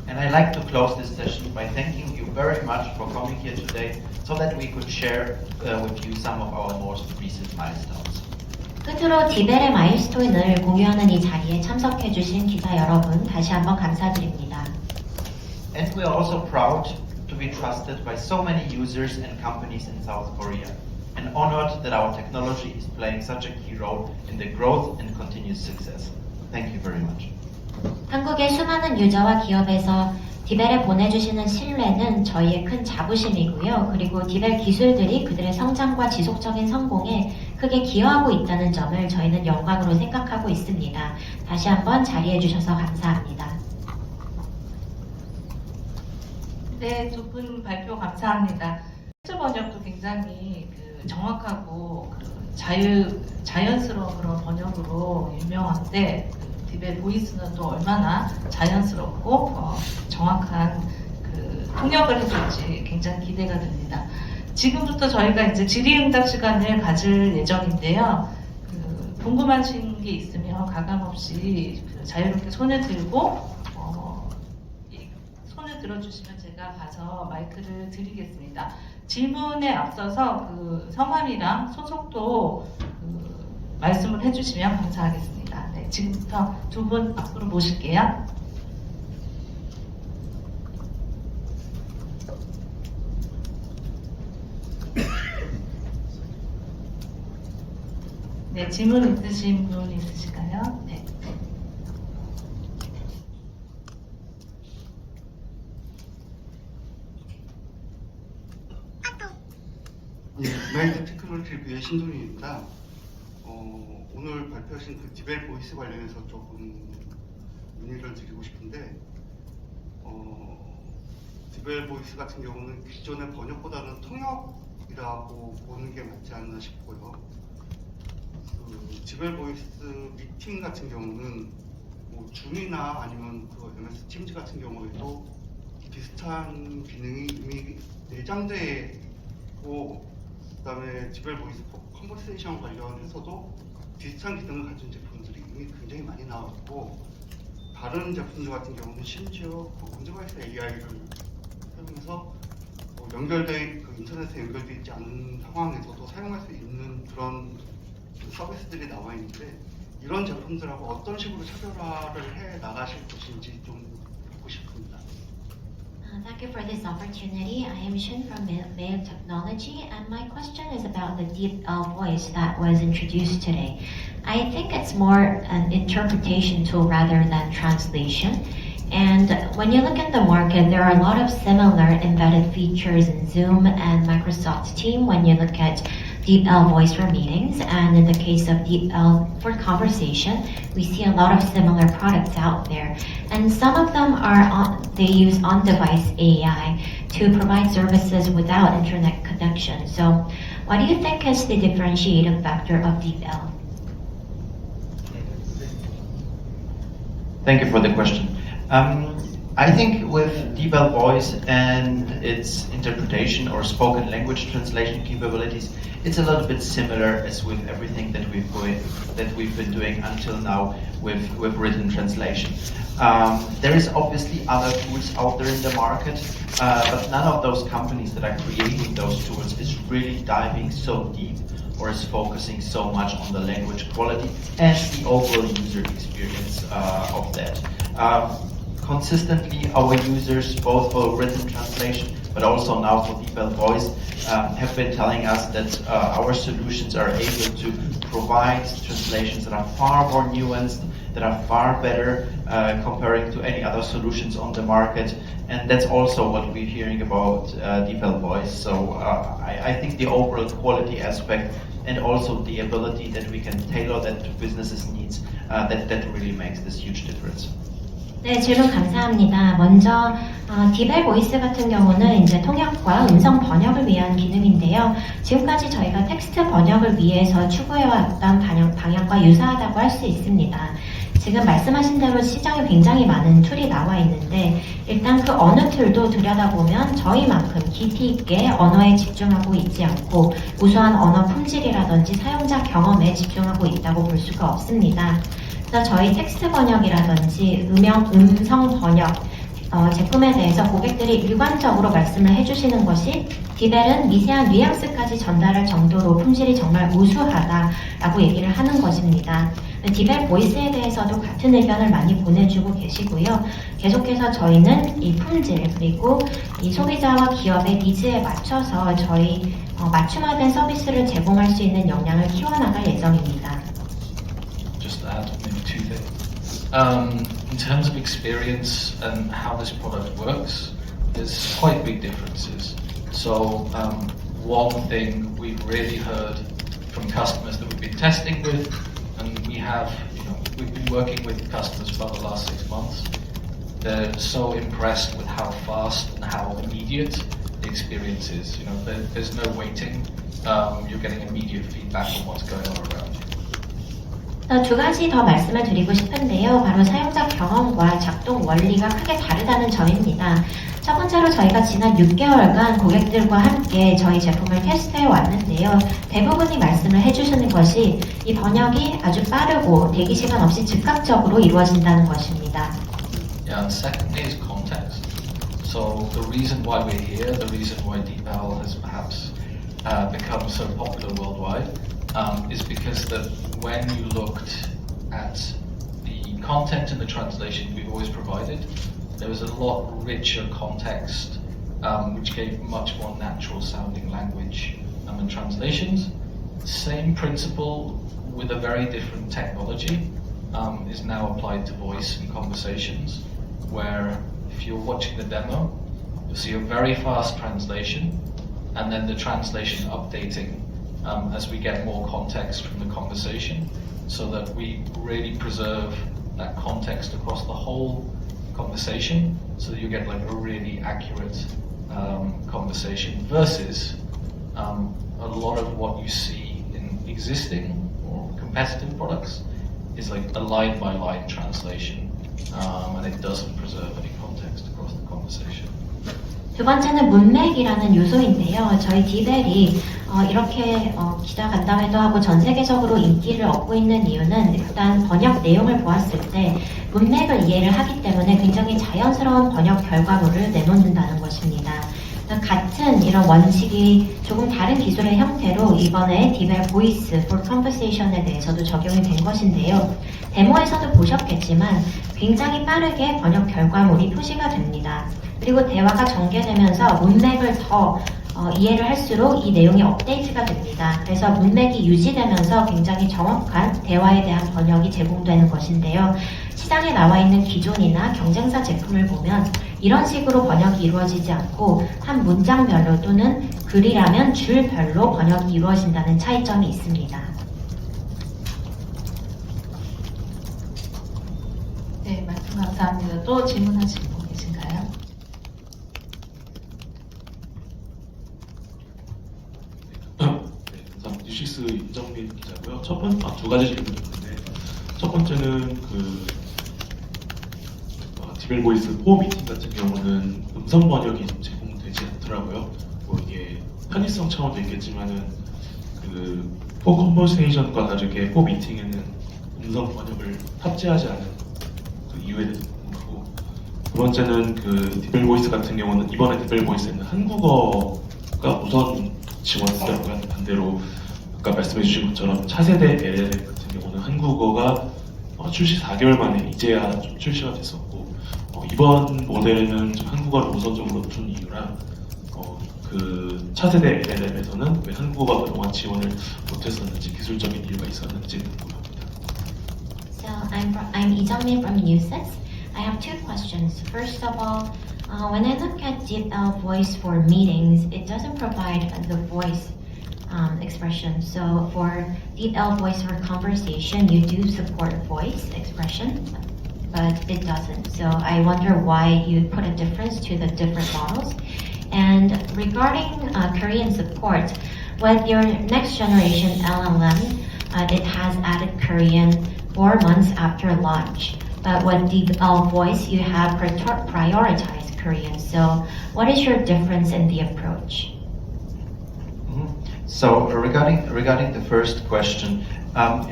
And I'd like to close this session by thanking you very much for coming here today so that we could share with you some of our most recent milestones. 끝으로 디벨의 마일스톤을 공유하는 이 자리에 참석해주신 기자 여러분 다시 한번 감사드립니다. And we are also proud to be trusted by so many users and companies in South Korea, and honored that our technology is playing such a key role in the growth and continuous success. Thank you very much. 한국의 수많은 유저와 기업에서 디벨에 보내주시는 신뢰는 저희의 큰 자부심이고요. 그리고 디벨 기술들이 그들의 성장과 지속적인 성공에 크게 기여하고 있다는 점을 저희는 영광으로 생각하고 있습니다. 다시 한번 자리해 주셔서 감사합니다. 네, 두 분 발표 감사합니다. 실제 번역도 굉장히 정확하고 자연스러운 그런 번역으로 유명한데 디벨 보이스는 또 얼마나 자연스럽고 정확한 통역을 해줄지 굉장히 기대가 됩니다. 지금부터 저희가 이제 질의응답 시간을 가질 예정인데요. 궁금하신 게 있으면 가감없이 자유롭게 손을 들고 손을 들어주시면 제가 가서 마이크를 드리겠습니다. 질문에 앞서서 성함이랑 소속도 말씀을 해주시면 감사하겠습니다. 네, 지금부터 두 분 앞으로 모실게요. 네, 질문 있으신 분 있으실까요? 네. 유나이티드 테크놀로지의 신동희입니다. 오늘 발표하신 디벨 보이스 관련해서 조금 문의를 드리고 싶은데, 디벨 보이스 같은 경우는 기존의 번역보다는 통역이라고 보는 게 맞지 않나 싶고요. 디벨 보이스 미팅 같은 경우는 줌이나 아니면 MS 팀즈 같은 경우에도 비슷한 기능이 이미 내장되어 있고, 그다음에 디벨 보이스 컨버세이션 관련해서도 비슷한 기능을 가진 제품들이 이미 굉장히 많이 나왔고, 다른 제품들 같은 경우는 심지어 온디바이스 AI를 사용해서 연결된 인터넷에 연결되어 있지 않은 상황에서도 사용할 수 있는 그런 서비스들이 나와 있는데, 이런 제품들하고 어떤 식으로 차별화를 해 나가실 것인지 좀 듣고 싶습니다. Thank you for this opportunity. I am Shin from Mail Technology, and my question is about the DeepL voice that was introduced today. I think it's more an interpretation tool rather than translation. And when you look at the market, there are a lot of similar embedded features in Zoom and Microsoft Teams when you look at DeepL voice for meetings. And in the case of DeepL for conversation, we see a lot of similar products out there. And some of them they use on-device AI to provide services without internet connection. So what do you think is the differentiating factor of DeepL? Thank you for the question. I think with DeepL voice and its interpretation or spoken language translation capabilities, it's a little bit similar as with everything that we've been doing until now with written translation. There is obviously other tools out there in the market, but none of those companies that are creating those tools is really diving so deep or is focusing so much on the language quality and the overall user experience of that. Consistently, our users, both for written translation, but also now for DeepL voice, have been telling us that our solutions are able to provide translations that are far more nuanced, that are far better comparing to any other solutions on the market. And that's also what we're hearing about DeepL voice. So I think the overall quality aspect and also the ability that we can tailor that to businesses' needs, that really makes this huge difference. 네, 질문 감사합니다. 먼저 디벨 보이스 같은 경우는 이제 통역과 음성 번역을 위한 기능인데요. 지금까지 저희가 텍스트 번역을 위해서 추구해왔던 방향과 유사하다고 할 수 있습니다. 지금 말씀하신 대로 시장에 굉장히 많은 툴이 나와 있는데, 일단 그 어느 툴도 들여다보면 저희만큼 깊이 있게 언어에 집중하고 있지 않고 우수한 언어 품질이라든지 사용자 경험에 집중하고 있다고 볼 수가 없습니다. 그래서 저희 텍스트 번역이라든지 음성 번역 제품에 대해서 고객들이 일관적으로 말씀을 해주시는 것이 디벨은 미세한 뉘앙스까지 전달할 정도로 품질이 정말 우수하다라고 얘기를 하는 것입니다. 디벨 보이스에 대해서도 같은 의견을 많이 보내주고 계시고요. 계속해서 저희는 이 품질 그리고 이 소비자와 기업의 니즈에 맞춰서 저희 맞춤화된 서비스를 제공할 수 있는 역량을 키워나갈 예정입니다. Just to add maybe two things. In terms of experience and how this product works, there's quite big differences. So one thing we've really heard from customers that we've been testing with, and we've been working with customers for the last 6 months. They're so impressed with how fast and how immediate the experience is. There's no waiting. You're getting immediate feedback on what's going on around you. 두 가지 더 말씀을 드리고 싶은데요. 바로 사용자 경험과 작동 원리가 크게 다르다는 점입니다. 첫 번째로 저희가 지난 6개월간 고객들과 함께 저희 제품을 테스트해 왔는데요. 대부분이 말씀을 해주시는 것이 이 번역이 아주 빠르고 대기 시간 없이 즉각적으로 이루어진다는 것입니다. Yeah, and secondly is context. So the reason why we're here, the reason why DeepL has perhaps become so popular worldwide, is because that when you looked at the content and the translation we've always provided, there was a lot richer context, which gave much more natural sounding language and translations. Same principle with a very different technology is now applied to voice and conversations, where if you're watching the demo, you'll see a very fast translation and then the translation updating as we get more context from the conversation, so that we really preserve that context across the whole conversation, so that you get like a really accurate conversation versus a lot of what you see in existing or competitive products is like a line-by-line translation, and it doesn't preserve any context across the conversation. 두 번째는 문맥이라는 요소인데요. 저희 디벨이 이렇게 기자 간담회도 하고 전 세계적으로 인기를 얻고 있는 이유는 일단 번역 내용을 보았을 때 문맥을 이해를 하기 때문에 굉장히 자연스러운 번역 결과물을 내놓는다는 것입니다. 같은 이런 원칙이 조금 다른 기술의 형태로 이번에 디벨 보이스 for conversation에 대해서도 적용이 된 것인데요. 데모에서도 보셨겠지만 굉장히 빠르게 번역 결과물이 표시가 됩니다. 그리고 대화가 전개되면서 문맥을 더 이해를 할수록 이 내용이 업데이트가 됩니다. 그래서 문맥이 유지되면서 굉장히 정확한 대화에 대한 번역이 제공되는 것인데요. 시장에 나와 있는 기존이나 경쟁사 제품을 보면 이런 식으로 번역이 이루어지지 않고 한 문장별로 또는 글이라면 줄별로 번역이 이루어진다는 차이점이 있습니다. 네, 말씀 감사합니다. 또 질문하시는 분 계신가요? 뉴식스 임정민 기자고요. 두 가지 질문이 있는데, 첫 번째는 디벨 보이스 4 미팅 같은 경우는 음성 번역이 좀 제공되지 않더라고요. 이게 편의성 차원도 있겠지만은 4 컨버세이션과 다르게 4 미팅에는 음성 번역을 탑재하지 않은 이유에 대해서 궁금하고, 두 번째는 디벨 보이스 같은 경우는 이번에 디벨 보이스에는 한국어가 우선 지원되더라고요. 반대로 아까 말씀해 주신 것처럼 차세대 LLM 같은 경우는 한국어가 출시 4개월 만에 이제야 좀 출시가 됐었고, 이번 모델에는 좀 한국어를 우선적으로 둔 이유랑 차세대 LLM에서는 왜 한국어가 그동안 지원을 못했었는지, 기술적인 이유가 있었는지 궁금합니다. So I'm Lee Jung-min from NewsSets. I have two questions. First of all, when I look at DeepL Voice for meetings, it doesn't provide the voice expression. So for DeepL Voice for conversation, you do support voice expression, but it doesn't. So I wonder why you put a difference to the different models. And regarding Korean support, with your next generation LLM, it has added Korean 4 months after launch. But with DeepL Voice, you have prioritized Korean. So what is your difference in the approach? So regarding the first question,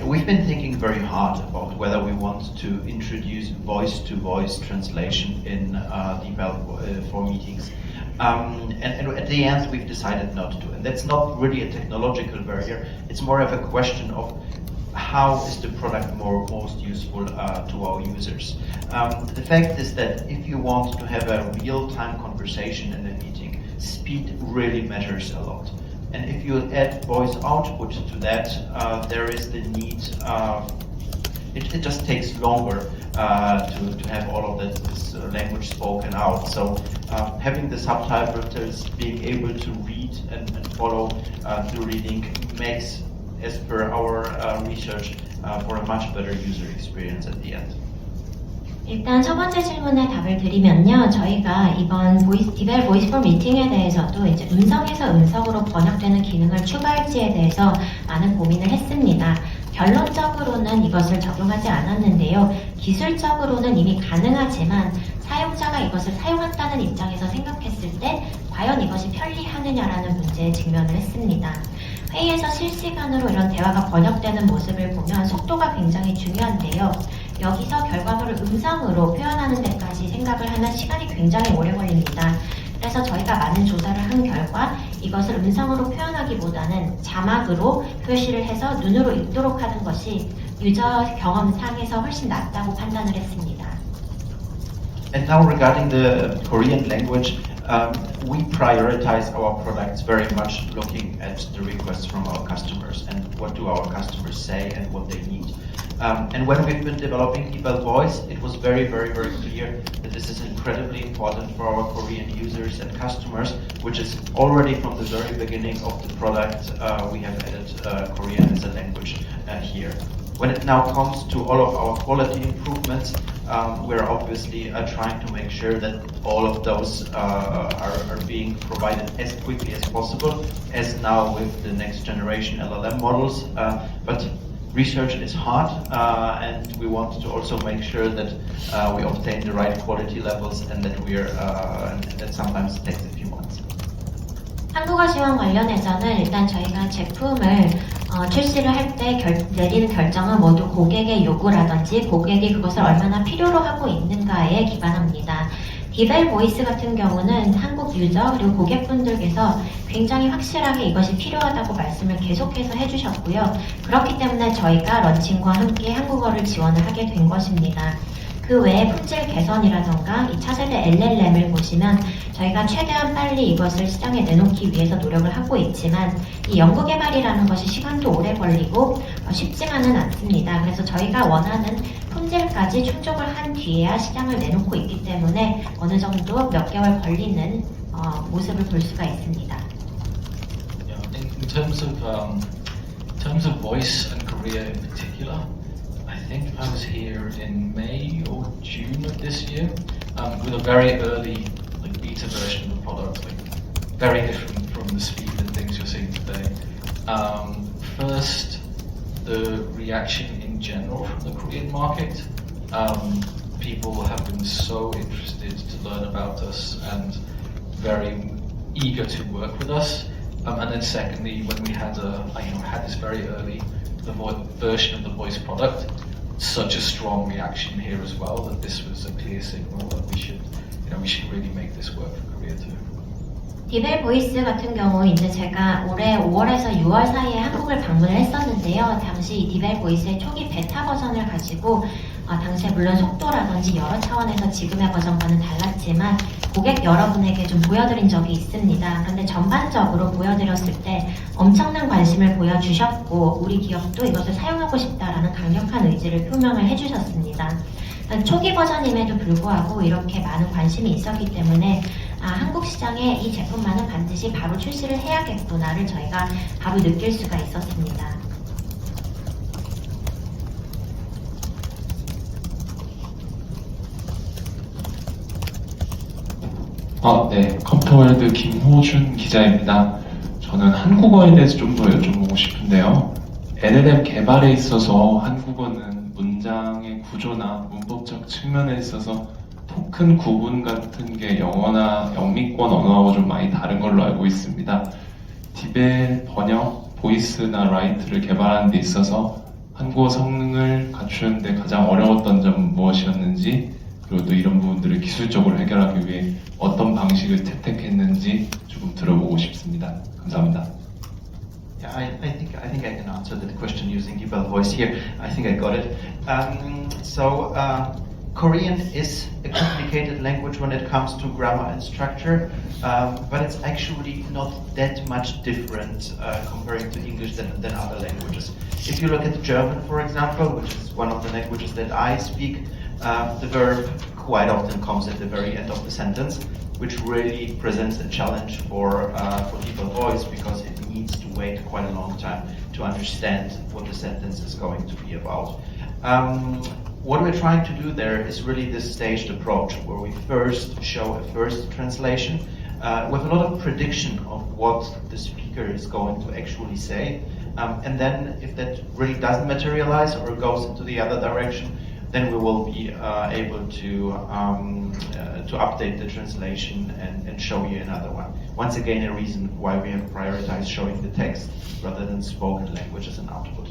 we've been thinking very hard about whether we want to introduce voice-to-voice translation in DeepL for meetings. And at the end, we've decided not to. And that's not really a technological barrier. It's more of a question of how is the product most useful to our users. The fact is that if you want to have a real-time conversation in a meeting, speed really matters a lot. And if you add voice output to that, there is the need, it just takes longer to have all of this language spoken out. So having the subtitles, being able to read and follow through reading makes, as per our research, for a much better user experience at the end. 일단 첫 번째 질문에 답을 드리면요. 저희가 이번 디벨 보이스 포 미팅에 대해서도 이제 음성에서 음성으로 번역되는 기능을 추가할지에 대해서 많은 고민을 했습니다. 결론적으로는 이것을 적용하지 않았는데요. 기술적으로는 이미 가능하지만 사용자가 이것을 사용한다는 입장에서 생각했을 때 과연 이것이 편리하느냐라는 문제에 직면을 했습니다. 회의에서 실시간으로 이런 대화가 번역되는 모습을 보면 속도가 굉장히 중요한데요. 여기서 결과물을 음성으로 표현하는 데까지 생각을 하면 시간이 굉장히 오래 걸립니다. 그래서 저희가 많은 조사를 한 결과 이것을 음성으로 표현하기보다는 자막으로 표시를 해서 눈으로 읽도록 하는 것이 유저 경험상에서 훨씬 낫다고 판단을 했습니다. And now regarding the Korean language, we prioritize our products very much looking at the requests from our customers and what do our customers say and what they need. And when we've been developing DeepL Voice, it was very, very, very clear that this is incredibly important for our Korean users and customers, which is already from the very beginning of the product, we have added Korean as a language here. When it now comes to all of our quality improvements, we're obviously trying to make sure that all of those are being provided as quickly as possible, as now with the next generation LLM models. But research is hard, and we want to also make sure that we obtain the right quality levels and that that sometimes takes a few months. 한국어 지원 관련해서는 일단 저희가 제품을 출시를 할 때 내리는 결정은 모두 고객의 요구라든지 고객이 그것을 얼마나 필요로 하고 있는가에 기반합니다. 디벨 보이스 같은 경우는 한국 유저 그리고 고객분들께서 굉장히 확실하게 이것이 필요하다고 말씀을 계속해서 해주셨고요. 그렇기 때문에 저희가 런칭과 함께 한국어를 지원을 하게 된 것입니다. 그 외에 품질 개선이라던가 이 차세대 LLM을 보시면 저희가 최대한 빨리 이것을 시장에 내놓기 위해서 노력을 하고 있지만 이 연구개발이라는 것이 시간도 오래 걸리고 쉽지만은 않습니다. 그래서 저희가 원하는 품질까지 충족을 한 뒤에야 시장을 내놓고 있기 때문에 어느 정도 몇 개월 걸리는 모습을 볼 수가 있습니다. In terms of voice and Korea in particular, I think I was here in May or June of this year with a very early beta version of the product, very different from the speed and things you're seeing today. First, the reaction in general from the Korean market. People have been so interested to learn about us and very eager to work with us. And then secondly, when we had this very early version of the voice product, such a strong reaction here as well that this was a clear signal that we should really make this work for Korea too. 디벨 보이스 같은 경우 이제 제가 올해 5월에서 6월 사이에 한국을 방문을 했었는데요. 당시 이 디벨 보이스의 초기 베타 버전을 가지고 당시에 물론 속도라든지 여러 차원에서 지금의 버전과는 달랐지만 고객 여러분에게 좀 보여드린 적이 있습니다. 그런데 전반적으로 보여드렸을 때 엄청난 관심을 보여주셨고 우리 기업도 이것을 사용하고 싶다라는 강력한 의지를 표명을 해주셨습니다. 초기 버전임에도 불구하고 이렇게 많은 관심이 있었기 때문에 한국 시장에 이 제품만은 반드시 바로 출시를 해야겠구나를 저희가 바로 느낄 수가 있었습니다. 네, 컴퓨터월드 김호준 기자입니다. 저는 한국어에 대해서 좀 더 여쭤보고 싶은데요. LLM 개발에 있어서 한국어는 문장의 구조나 문법적 측면에 있어서 토큰 구분 같은 게 영어나 영미권 언어하고 좀 많이 다른 걸로 알고 있습니다. 디벨, 번역, 보이스나 라이트를 개발하는 데 있어서 한국어 성능을 갖추는 데 가장 어려웠던 점은 무엇이었는지, 그리고 또 이런 부분들을 기술적으로 해결하기 위해 어떤 방식을 채택했는지 조금 들어보고 싶습니다. 감사합니다. Yeah, I think I can answer that question using DeepL Voice here. I think I got it. Korean is a complicated language when it comes to grammar and structure, but it's actually not that much different comparing to English than other languages. If you look at German, for example, which is one of the languages that I speak, the verb quite often comes at the very end of the sentence, which really presents a challenge for DeepL Voice because it needs to wait quite a long time to understand what the sentence is going to be about. What we're trying to do there is really this staged approach where we first show a first translation with a lot of prediction of what the speaker is going to actually say. And then if that really doesn't materialize or goes into the other direction, then we will be able to update the translation and show you another one. Once again, a reason why we have prioritized showing the text rather than spoken language as an output.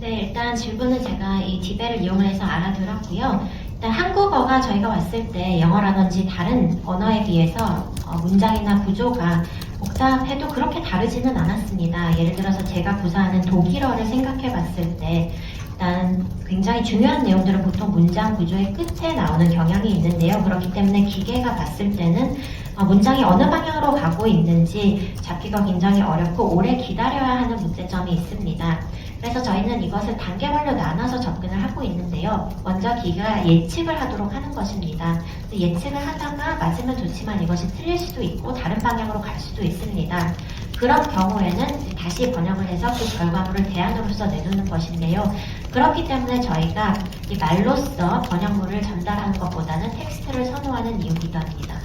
네, 일단 질문은 제가 이 디벨을 이용해서 알아들었고요. 일단 한국어가 저희가 왔을 때 영어라든지 다른 언어에 비해서 문장이나 구조가 복잡해도 그렇게 다르지는 않았습니다. 예를 들어서 제가 구사하는 독일어를 생각해 봤을 때 일단 굉장히 중요한 내용들은 보통 문장 구조의 끝에 나오는 경향이 있는데요. 그렇기 때문에 기계가 봤을 때는 문장이 어느 방향으로 가고 있는지 잡기가 굉장히 어렵고 오래 기다려야 하는 문제점이 있습니다. 그래서 저희는 이것을 단계별로 나눠서 접근을 하고 있는데요. 먼저 기계가 예측을 하도록 하는 것입니다. 예측을 하다가 맞으면 좋지만 이것이 틀릴 수도 있고 다른 방향으로 갈 수도 있습니다. 그런 경우에는 다시 번역을 해서 그 결과물을 대안으로서 내놓는 것인데요. 그렇기 때문에 저희가 이 말로써 번역물을 전달하는 것보다는 텍스트를 선호하는 이유이기도 합니다.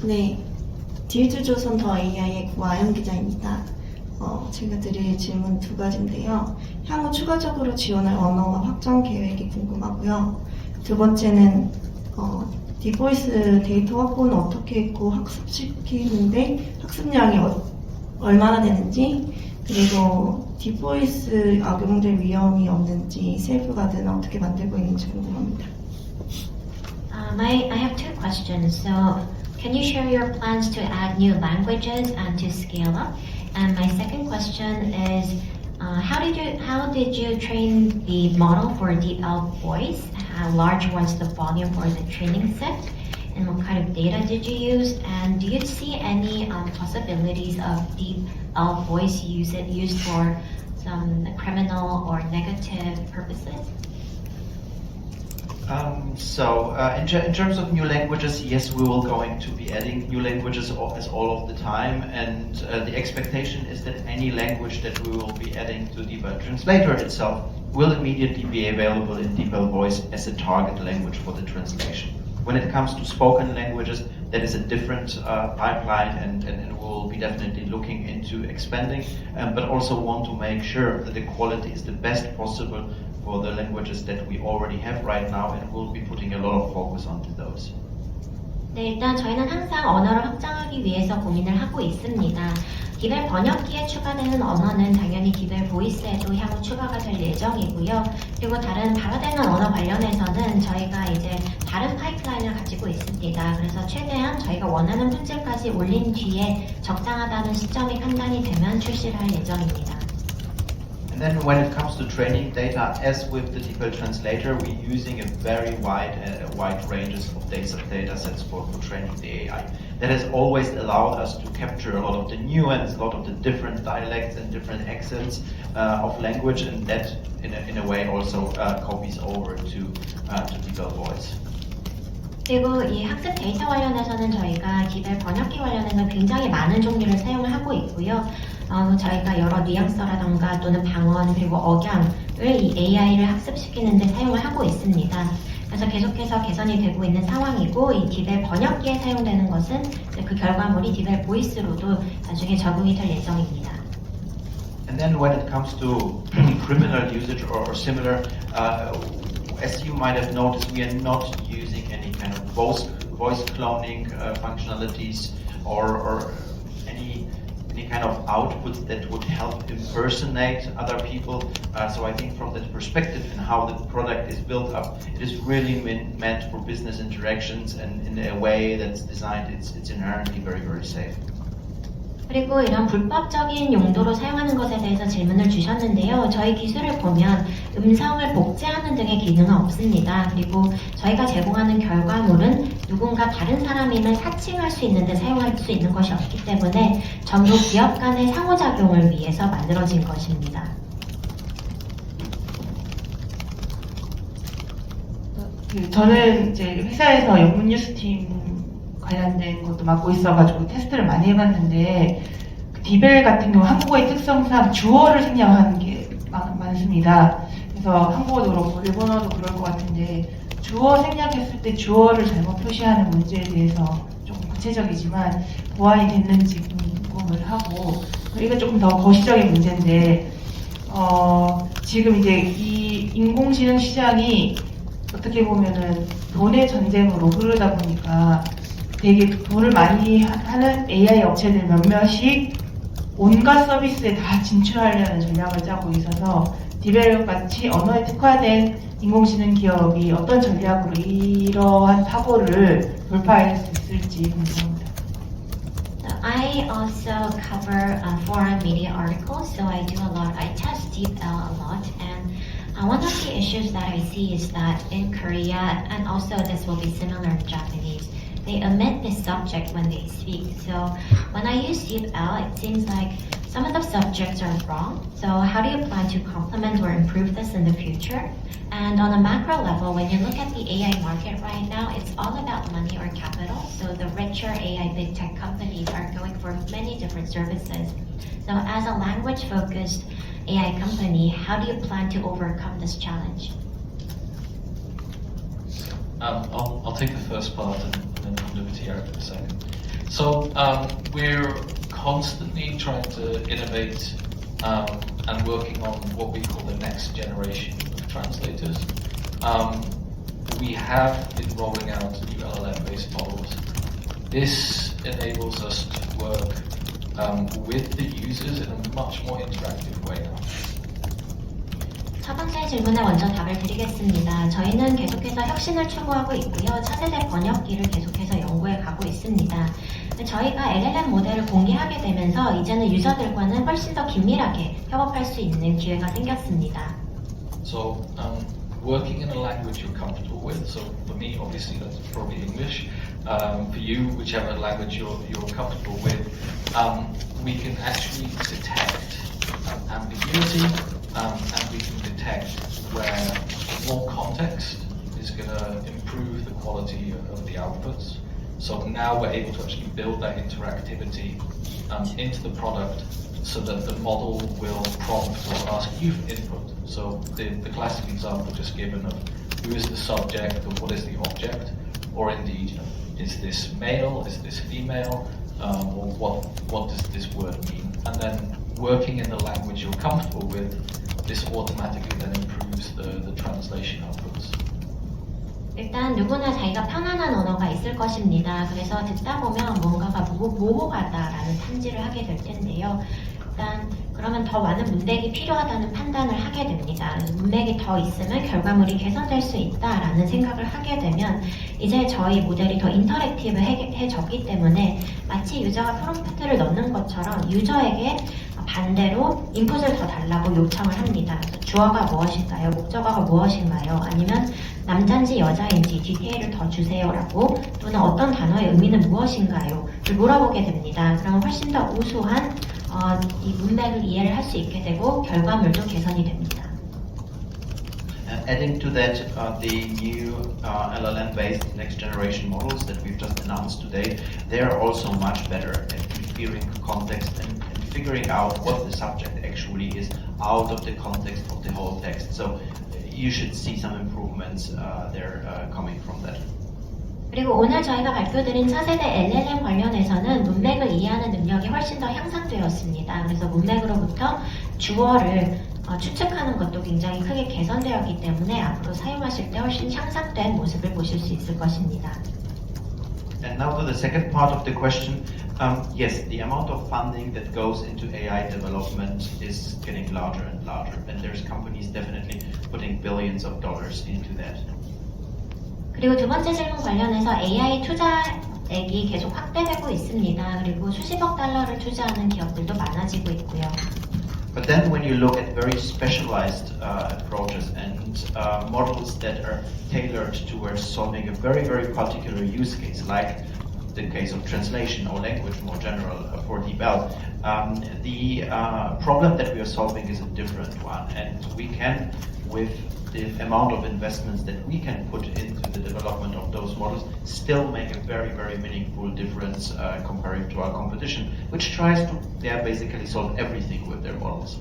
네, 딜즈조선 더 AI의 구아영 기자입니다. 제가 드릴 질문 두 가지인데요. 향후 추가적으로 지원할 언어와 확장 계획이 궁금하고요. 두 번째는 딥보이스 데이터 확보는 어떻게 있고 학습시키는데 학습량이 얼마나 되는지, 그리고 딥보이스 악용될 위험이 없는지, 셀프가드는 어떻게 만들고 있는지 궁금합니다. I have two questions. So, can you share your plans to add new languages and to scale up? And my second question is, how did you train the model for DeepL voice? How large was the volume for the training set? And what kind of data did you use? And do you see any possibilities of DeepL voice used for some criminal or negative purposes? In terms of new languages, yes, we will going to be adding new languages as all of the time, and the expectation is that any language that we will be adding to DeepL Translator itself will immediately be available in DeepL Voice as a target language for the translation. When it comes to spoken languages, that is a different pipeline, and we will be definitely looking into expanding, but also want to make sure that the quality is the best possible for the languages that we already have right now, and we'll be putting a lot of focus onto those. 네, 일단 저희는 항상 언어를 확장하기 위해서 고민을 하고 있습니다. 디벨 번역기에 추가되는 언어는 당연히 디벨 보이스에도 향후 추가가 될 예정이고요. 그리고 다른 발화되는 언어 관련해서는 저희가 이제 다른 파이프라인을 가지고 있습니다. 그래서 최대한 저희가 원하는 품질까지 올린 뒤에 적당하다는 시점이 판단이 되면 출시를 할 예정입니다. And then when it comes to training data, as with the DeepL Translator, we're using a very wide ranges of data sets for training the AI. That has always allowed us to capture a lot of the nuance, a lot of the different dialects and different accents of language, and that in a way also copies over to DeepL Voice. 그리고 이 학습 데이터 관련해서는 저희가 디벨 번역기 관련해서 굉장히 많은 종류를 사용을 하고 있고요. 저희가 여러 뉘앙스라던가 또는 방언 그리고 억양을 이 AI를 학습시키는 데 사용을 하고 있습니다. 그래서 계속해서 개선이 되고 있는 상황이고 이 디벨 번역기에 사용되는 것은 그 결과물이 디벨 보이스로도 나중에 적용이 될 예정입니다. And then when it comes to criminal usage or similar, as you might have noticed, we are not using any kind of voice cloning functionalities or any kind of output that would help impersonate other people. So I think from that perspective and how the product is built up, it is really meant for business interactions and in a way that's designed, it's inherently very, very safe. 그리고 이런 불법적인 용도로 사용하는 것에 대해서 질문을 주셨는데요. 저희 기술을 보면 음성을 복제하는 등의 기능은 없습니다. 그리고 저희가 제공하는 결과물은 누군가 다른 사람임을 사칭할 수 있는데 사용할 수 있는 것이 없기 때문에 전부 기업 간의 상호작용을 위해서 만들어진 것입니다. 저는 이제 회사에서 영문 뉴스팀 관련된 것도 맡고 있어가지고 테스트를 많이 해봤는데 디벨 같은 경우 한국어의 특성상 주어를 생략하는 게 많습니다. 그래서 한국어도 그렇고 일본어도 그럴 것 같은데 주어 생략했을 때 주어를 잘못 표시하는 문제에 대해서 조금 구체적이지만 보완이 됐는지 궁금을 하고, 이건 조금 더 거시적인 문제인데, 지금 이제 이 인공지능 시장이 어떻게 보면은 돈의 전쟁으로 흐르다 보니까 되게 돈을 많이 하는 AI 업체들 몇몇이 온갖 서비스에 다 진출하려는 전략을 짜고 있어서 디벨롭 같이 언어에 특화된 인공지능 기업이 어떤 전략으로 이러한 타고를 돌파할 수 있을지 궁금합니다. I also cover foreign media articles, so I do a lot. I test DeepL a lot, and one of the issues that I see is that in Korea, and also this will be similar in Japanese, they omit this subject when they speak. So when I use DeepL, it seems like some of the subjects are wrong. So how do you plan to complement or improve this in the future? And on a macro level, when you look at the AI market right now, it's all about money or capital. So the richer AI big tech companies are going for many different services. So as a language-focused AI company, how do you plan to overcome this challenge? I'll take the first part and then hand over to Eric for a second. So we're constantly trying to innovate and working on what we call the next generation of translators. We have been rolling out new LLM-based models. This enables us to work with the users in a much more interactive way now. 첫 번째 질문에 먼저 답을 드리겠습니다. 저희는 계속해서 혁신을 추구하고 있고요. 차세대 번역기를 계속해서 연구해 가고 있습니다. 저희가 LLM 모델을 공개하게 되면서 이제는 유저들과는 훨씬 더 긴밀하게 협업할 수 있는 기회가 생겼습니다. So working in a language you're comfortable with. So for me, obviously that's probably English. For you, whichever language you're comfortable with, we can actually detect ambiguity. And we can detect where more context is going to improve the quality of the outputs. So now we're able to actually build that interactivity into the product so that the model will prompt or ask you for input. So the classic example just given of who is the subject or what is the object, or indeed, you know, is this male, is this female, or what does this word mean? And then working in the language you're comfortable with, this automatically then improves the translation outputs. 일단 누구나 자기가 편안한 언어가 있을 것입니다. 그래서 듣다 보면 뭔가가 모호하다라는 탐지를 하게 될 텐데요. 일단 그러면 더 많은 문맥이 필요하다는 판단을 하게 됩니다. 문맥이 더 있으면 결과물이 개선될 수 있다라는 생각을 하게 되면 이제 저희 모델이 더 인터랙티브해졌기 때문에 마치 유저가 프롬프트를 넣는 것처럼 유저에게 반대로 인풋을 더 달라고 요청을 합니다. 주어가 무엇인가요? 목적어가 무엇인가요? 아니면 남자인지 여자인지 디테일을 더 주세요라고, 또는 어떤 단어의 의미는 무엇인가요? 물어보게 됩니다. 그러면 훨씬 더 우수한 이 문맥을 이해를 할 수 있게 되고 결과물도 개선이 됩니다. Adding to that, the new LLM-based next-generation models that we've just announced today, they are also much better at inferring context and figuring out what the subject actually is out of the context of the whole text. So you should see some improvements there coming from that. 그리고 오늘 저희가 발표드린 차세대 LLM 관련해서는 문맥을 이해하는 능력이 훨씬 더 향상되었습니다. 그래서 문맥으로부터 주어를 추측하는 것도 굉장히 크게 개선되었기 때문에 앞으로 사용하실 때 훨씬 향상된 모습을 보실 수 있을 것입니다. And now to the second part of the question. Yes, the amount of funding that goes into AI development is getting larger and larger, and there's companies definitely putting billions of dollars into that. 그리고 두 번째 질문 관련해서 AI 투자액이 계속 확대되고 있습니다. 그리고 수십억 달러를 투자하는 기업들도 많아지고 있고요. But then when you look at very specialized approaches and models that are tailored towards solving a very, very particular use case, like the case of translation or language more general for DeepL, the problem that we are solving is a different one, and we can, with the amount of investments that we can put into the development of those models, still make a very, very meaningful difference comparing to our competition, which tries to basically solve everything with their models.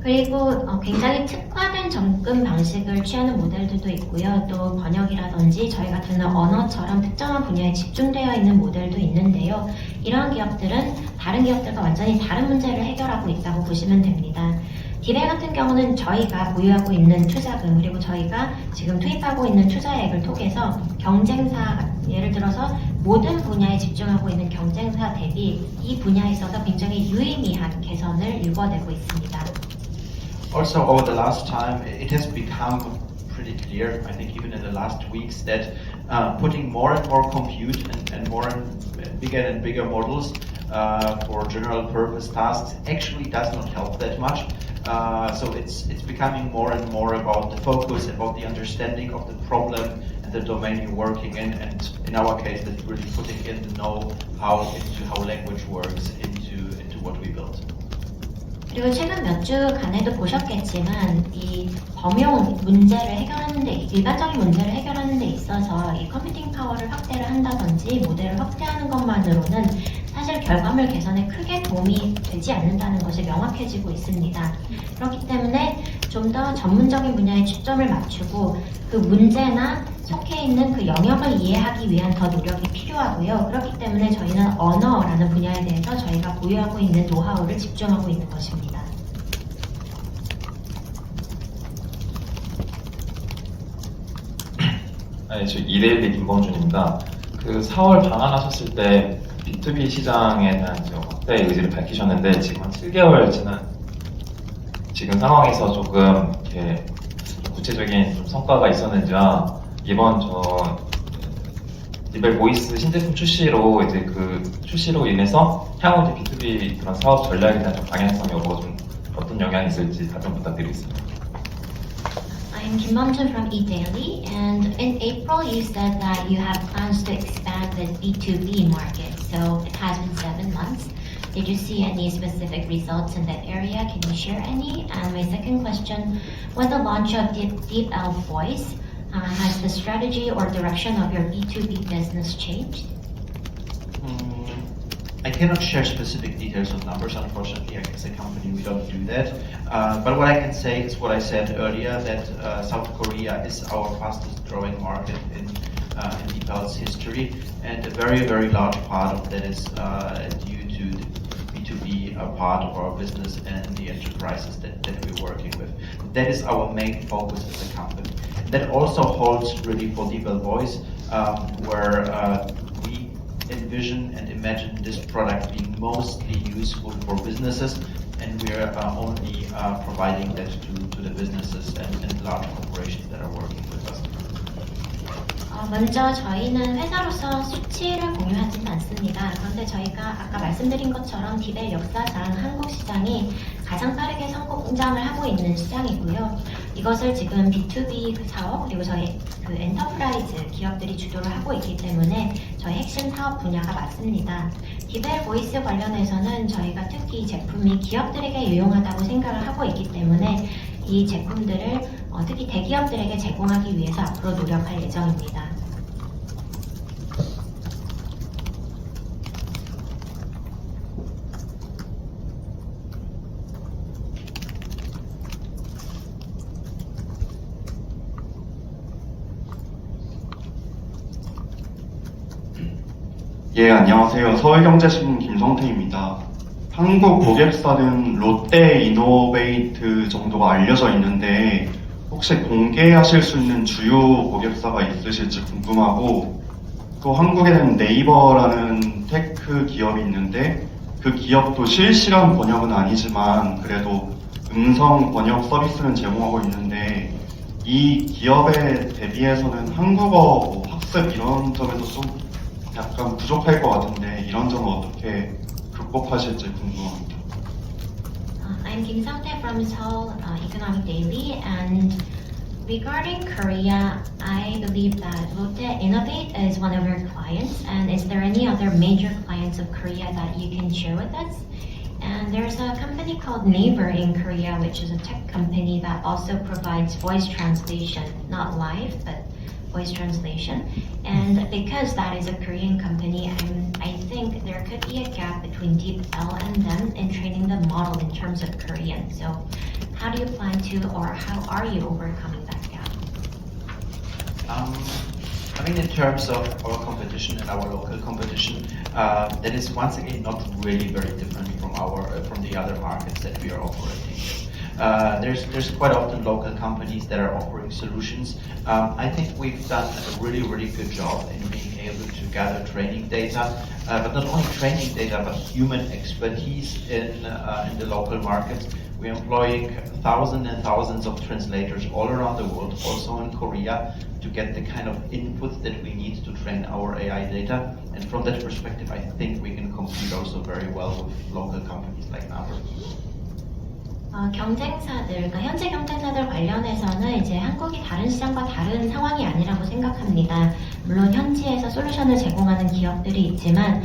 그리고 굉장히 특화된 접근 방식을 취하는 모델들도 있고요. 또 번역이라든지 저희가 듣는 언어처럼 특정한 분야에 집중되어 있는 모델도 있는데요. 이러한 기업들은 다른 기업들과 완전히 다른 문제를 해결하고 있다고 보시면 됩니다. 디벨 같은 경우는 저희가 보유하고 있는 투자금 그리고 저희가 지금 투입하고 있는 투자액을 통해서 경쟁사, 예를 들어서 모든 분야에 집중하고 있는 경쟁사 대비 이 분야에 있어서 굉장히 유의미한 개선을 이루어내고 있습니다. Also, over the last time, it has become pretty clear, I think even in the last weeks, that putting more and more compute and more and bigger models for general purpose tasks actually does not help that much. So it's becoming more and more about the focus, about the understanding of the problem and the domain you're working in, and in our case, that's really putting in the know-how into how language works into what we build. 그리고 최근 몇 주간에도 보셨겠지만 이 범용 문제를 해결하는 데, 일반적인 문제를 해결하는 데 있어서 이 컴퓨팅 파워를 확대를 한다든지 모델을 확대하는 것만으로는 사실 결과물 개선에 크게 도움이 되지 않는다는 것이 명확해지고 있습니다. 그렇기 때문에 좀 더 전문적인 분야에 초점을 맞추고 그 문제나 속해 있는 그 영역을 이해하기 위한 더 노력이 필요하고요. 그렇기 때문에 저희는 언어라는 분야에 대해서 저희가 보유하고 있는 노하우를 집중하고 있는 것입니다. 네, 저 이데일리 김범준입니다. 그 4월 방한하셨을 때 B2B 시장에 대한 확대 의지를 밝히셨는데 지금 한 7개월 지난 지금 상황에서 조금 이렇게 구체적인 좀 성과가 있었는지와 이번 디벨 보이스 신제품 출시로 이제 그 출시로 인해서 향후 이제 B2B 그런 사업 전략에 대한 좀 방향성 여부가 좀 어떤 영향이 있을지 답변 부탁드리겠습니다. I'm Kim Bum-jun from eDaily, and in April you said that you have plans to expand the B2B market. So it has been 7 months. Did you see any specific results in that area? Can you share any? And my second question, with the launch of DeepL Voice, has the strategy or direction of your B2B business changed? I cannot share specific details of numbers, unfortunately. As a company, we don't do that. But what I can say is what I said earlier, that South Korea is our fastest growing market in DeepL's history, and a very, very large part of that is due to the B2B part of our business and the enterprises that we're working with. That is our main focus as a company. That also holds really for DeepL Voice, where we envision and imagine this product being mostly useful for businesses, and we're only providing that to the businesses and large corporations that are working with us. 먼저 저희는 회사로서 수치를 공유하지는 않습니다. 그런데 저희가 아까 말씀드린 것처럼 디벨 역사상 한국 시장이 가장 빠르게 성장을 하고 있는 시장이고요. 이것을 지금 B2B 사업 그리고 저희 그 엔터프라이즈 기업들이 주도를 하고 있기 때문에 저희 핵심 사업 분야가 맞습니다. 디벨 보이스 관련해서는 저희가 특히 이 제품이 기업들에게 유용하다고 생각을 하고 있기 때문에 이 제품들을 특히 대기업들에게 제공하기 위해서 앞으로 노력할 예정입니다. 예, 안녕하세요. 서울경제신문 김성태입니다. 한국 고객사는 롯데이노베이트 정도가 알려져 있는데 혹시 공개하실 수 있는 주요 고객사가 있으실지 궁금하고, 또 한국에는 네이버라는 테크 기업이 있는데 그 기업도 실시간 번역은 아니지만 그래도 음성 번역 서비스는 제공하고 있는데 이 기업에 대비해서는 한국어 학습 이런 점에서 좀 약간 부족할 것 같은데 이런 점은 어떻게 극복하실지 궁금합니다. I'm Kim Sang-tae from Seoul Economic Daily, and regarding Korea, I believe that Lotte Innovate is one of your clients, and is there any other major clients of Korea that you can share with us? And there's a company called Naver in Korea, which is a tech company that also provides voice translation, not live, but voice translation. And because that is a Korean company, I think there could be a gap between DeepL and them in training the model in terms of Korean. So how do you plan to, or how are you overcoming that gap? I mean, in terms of our competition and our local competition, that is once again not really very different from the other markets that we are operating. There's quite often local companies that are offering solutions. I think we've done a really good job in being able to gather training data, but not only training data, but human expertise in the local markets. We're employing thousands and thousands of translators all around the world, also in Korea, to get the kind of input that we need to train our AI data. And from that perspective, I think we can compete also very well with local companies like Naver. 경쟁사들, 그러니까 현재 경쟁사들 관련해서는 이제 한국이 다른 시장과 다른 상황이 아니라고 생각합니다. 물론 현지에서 솔루션을 제공하는 기업들이 있지만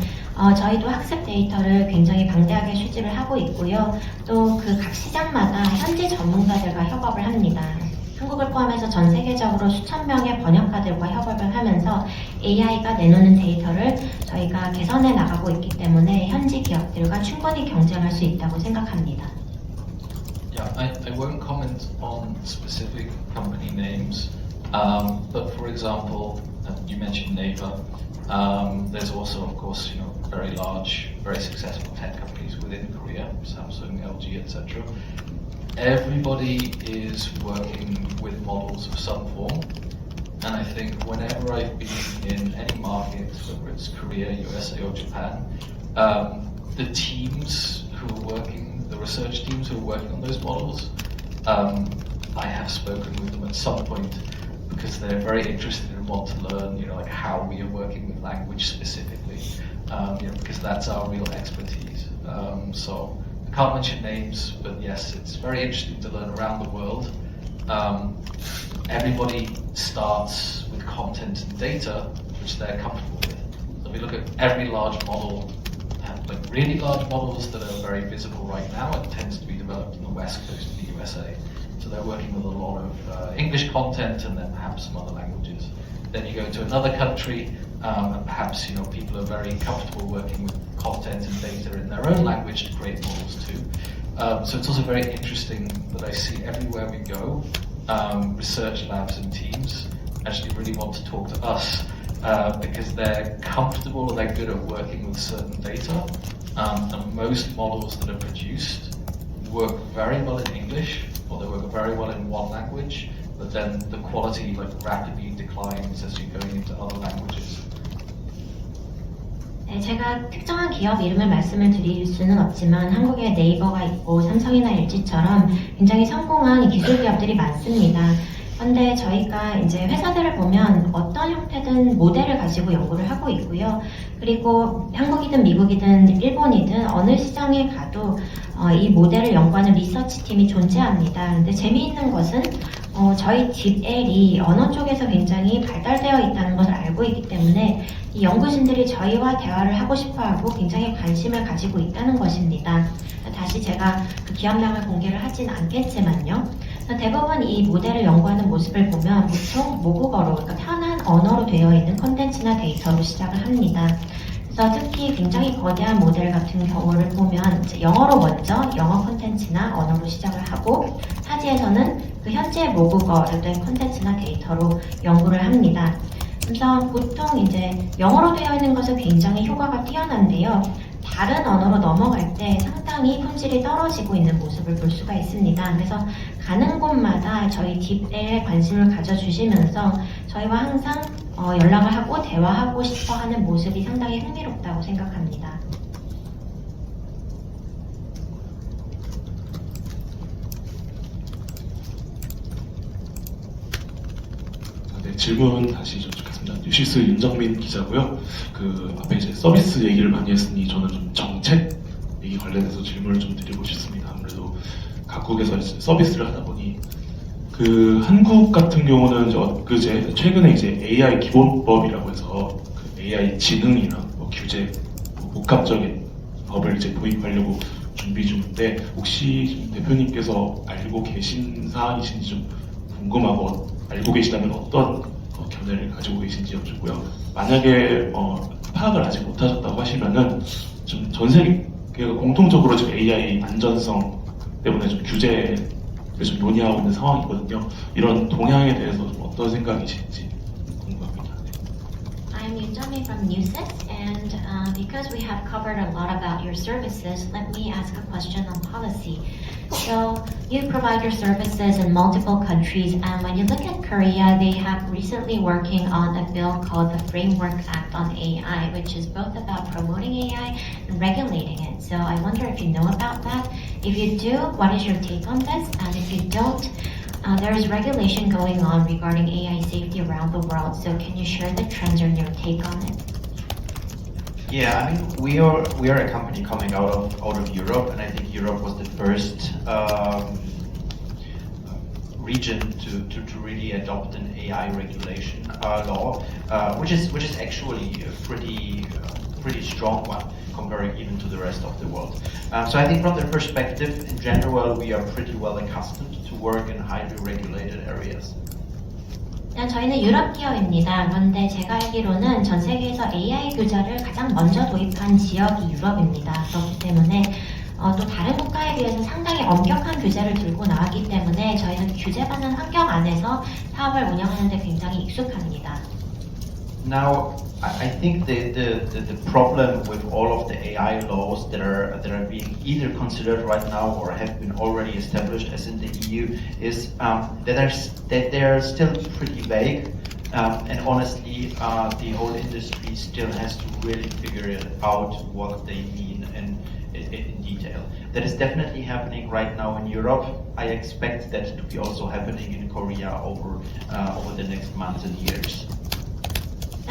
저희도 학습 데이터를 굉장히 방대하게 수집을 하고 있고요. 또 그 각 시장마다 현지 전문가들과 협업을 합니다. 한국을 포함해서 전 세계적으로 수천 명의 번역가들과 협업을 하면서 AI가 내놓는 데이터를 저희가 개선해 나가고 있기 때문에 현지 기업들과 충분히 경쟁할 수 있다고 생각합니다. Yeah, I won't comment on specific company names, but for example, you mentioned Naver. There's also, of course, very large, very successful tech companies within Korea, Samsung, LG, etc. Everybody is working with models of some form, and I think whenever I've been in any market, whether it's Korea, USA, or Japan, the teams who are working, the research teams who are working on those models, I have spoken with them at some point because they're very interested and want to learn, like how we are working with language specifically, because that's our real expertise. So I can't mention names, but yes, it's very interesting to learn around the world. Everybody starts with content and data which they're comfortable with. So we look at every large model. Like really large models that are very visible right now, it tends to be developed on the west coast of the USA. So they're working with a lot of English content and then perhaps some other languages. Then you go to another country and perhaps people are very comfortable working with content and data in their own language to create models too. So it's also very interesting that I see everywhere we go, research labs and teams actually really want to talk to us. Because they're comfortable, they're good at working with certain data, and most models that are produced work very well in English, or they work very well in one language, but then the quality rapidly declines as you're going into other languages. 네, 제가 특정한 기업 이름을 말씀을 드릴 수는 없지만 한국에 네이버가 있고 삼성이나 LG처럼 굉장히 성공한 기술 기업들이 많습니다. 그런데 저희가 이제 회사들을 보면 어떤 형태든 모델을 가지고 연구를 하고 있고요. 그리고 한국이든 미국이든 일본이든 어느 시장에 가도 이 모델을 연구하는 리서치 팀이 존재합니다. 근데 재미있는 것은 저희 DeepL이 언어 쪽에서 굉장히 발달되어 있다는 것을 알고 있기 때문에 이 연구진들이 저희와 대화를 하고 싶어하고 굉장히 관심을 가지고 있다는 것입니다. 다시 제가 그 기업명을 공개를 하진 않겠지만요. 대부분 이 모델을 연구하는 모습을 보면 보통 모국어로, 그러니까 편한 언어로 되어 있는 콘텐츠나 데이터로 시작을 합니다. 그래서 특히 굉장히 거대한 모델 같은 경우를 보면 이제 영어로 먼저 영어 콘텐츠나 언어로 시작을 하고 타지에서는 그 현지의 모국어로 된 콘텐츠나 데이터로 연구를 합니다. 그래서 보통 이제 영어로 되어 있는 것은 굉장히 효과가 뛰어난데요. 다른 언어로 넘어갈 때 상당히 품질이 떨어지고 있는 모습을 볼 수가 있습니다. 그래서 가는 곳마다 저희 DeepL에 관심을 가져주시면서 저희와 항상 연락을 하고 대화하고 싶어 하는 모습이 상당히 흥미롭다고 생각합니다. 네, 질문 다시 여쭙겠습니다. 뉴시스 윤정민 기자고요. 그 앞에 이제 서비스 얘기를 많이 했으니 저는 좀 정책 얘기 관련해서 질문을 좀 드리고 싶습니다. 아무래도 각국에서 이제 서비스를 하다 보니 그 한국 같은 경우는 이제 엊그제 최근에 이제 AI 기본법이라고 해서 그 AI 지능이랑 규제, 복합적인 법을 이제 도입하려고 준비 중인데 혹시 대표님께서 알고 계신 사항이신지 좀 궁금하고 알고 계시다면 어떤 견해를 가지고 계신지 여쭙고요. 만약에 파악을 아직 못하셨다고 하시면은 좀 전 세계가 공통적으로 지금 AI 안전성 때문에 좀 규제를 좀 논의하고 있는 상황이거든요. 이런 동향에 대해서 좀 어떤 생각이신지 궁금합니다. I'm Yujami from Newsec, and because we have covered a lot about your services, let me ask a question on policy. So you provide your services in multiple countries, and when you look at Korea, they have recently working on a bill called the Framework Act on AI, which is both about promoting AI and regulating it. So I wonder if you know about that. If you do, what is your take on this? And if you don't, there is regulation going on regarding AI safety around the world. So can you share the trends or your take on it? Yeah, I mean, we are a company coming out of Europe, and I think Europe was the first region to really adopt an AI regulation law, which is actually a pretty strong one comparing even to the rest of the world. So I think from the perspective in general, we are pretty well accustomed to work in highly regulated areas. 저희는 유럽 기업입니다. 그런데 제가 알기로는 전 세계에서 AI 규제를 가장 먼저 도입한 지역이 유럽입니다. 그렇기 때문에 또 다른 국가에 비해서 상당히 엄격한 규제를 들고 나왔기 때문에 저희는 규제받는 환경 안에서 사업을 운영하는 데 굉장히 익숙합니다. Now, I think the problem with all of the AI laws that are being either considered right now or have been already established as in the EU is that they're still pretty vague, and honestly, the whole industry still has to really figure out what they mean in detail. That is definitely happening right now in Europe. I expect that to be also happening in Korea over the next months and years.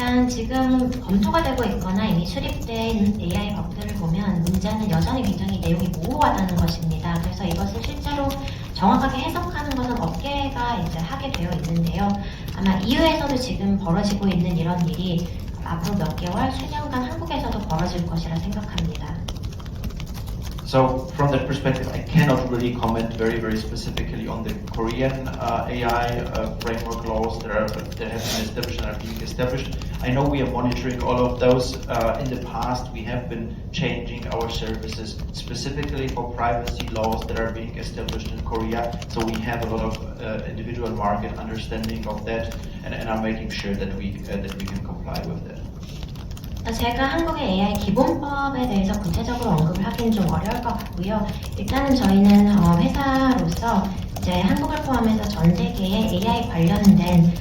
일단 지금 검토가 되고 있거나 이미 수립된 AI 법들을 보면 문제는 여전히 굉장히 내용이 모호하다는 것입니다. 그래서 이것을 실제로 정확하게 해석하는 것은 업계가 이제 하게 되어 있는데요. 아마 EU에서도 지금 벌어지고 있는 이런 일이 앞으로 몇 개월, 수년간 한국에서도 벌어질 것이라 생각합니다. So from that perspective, I cannot really comment very specifically on the Korean AI framework laws that have been established and are being established. I know we are monitoring all of those. In the past, we have been changing our services specifically for privacy laws that are being established in Korea. So we have a lot of individual market understanding of that, and are making sure that we can comply with that. 제가 한국의 AI 기본법에 대해서 구체적으로 언급을 하기는 좀 어려울 것 같고요. 일단은 저희는 회사로서 이제 한국을 포함해서 전 세계에 AI 관련된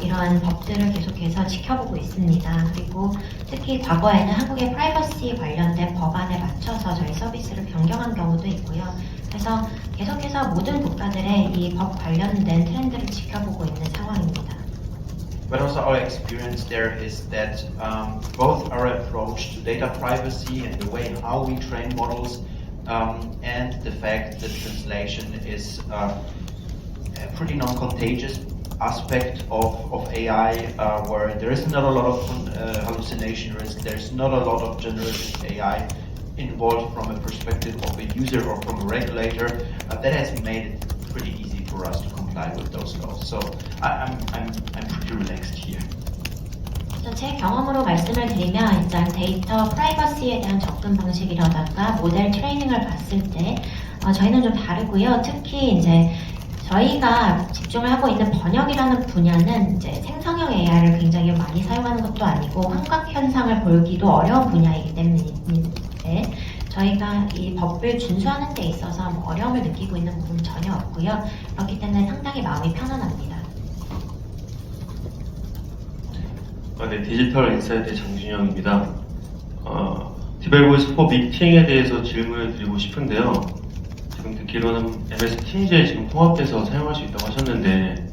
이러한 법들을 계속해서 지켜보고 있습니다. 그리고 특히 과거에는 한국의 프라이버시 관련된 법안에 맞춰서 저희 서비스를 변경한 경우도 있고요. 그래서 계속해서 모든 국가들의 이 법 관련된 트렌드를 지켜보고 있는 상황입니다. But also our experience there is that both our approach to data privacy and the way how we train models and the fact that translation is a pretty non-contagious aspect of AI where there is not a lot of hallucination risk, there's not a lot of generative AI involved from a perspective of a user or from a regulator, that has made it pretty easy for us to comply with those laws. So I'm pretty relaxed here. 제 경험으로 말씀을 드리면 일단 데이터 프라이버시에 대한 접근 방식이라던가 모델 트레이닝을 봤을 때 저희는 좀 다르고요. 특히 이제 저희가 집중을 하고 있는 번역이라는 분야는 이제 생성형 AI를 굉장히 많이 사용하는 것도 아니고 환각 현상을 보기도 어려운 분야이기 때문에 저희가 이 법을 준수하는 데 있어서 어려움을 느끼고 있는 부분은 전혀 없고요. 그렇기 때문에 상당히 마음이 편안합니다. 네, 디지털 인사이트의 장준영입니다. 디벨보이스 4 미팅에 대해서 질문을 드리고 싶은데요. 지금 듣기로는 MS 팀즈에 지금 통합돼서 사용할 수 있다고 하셨는데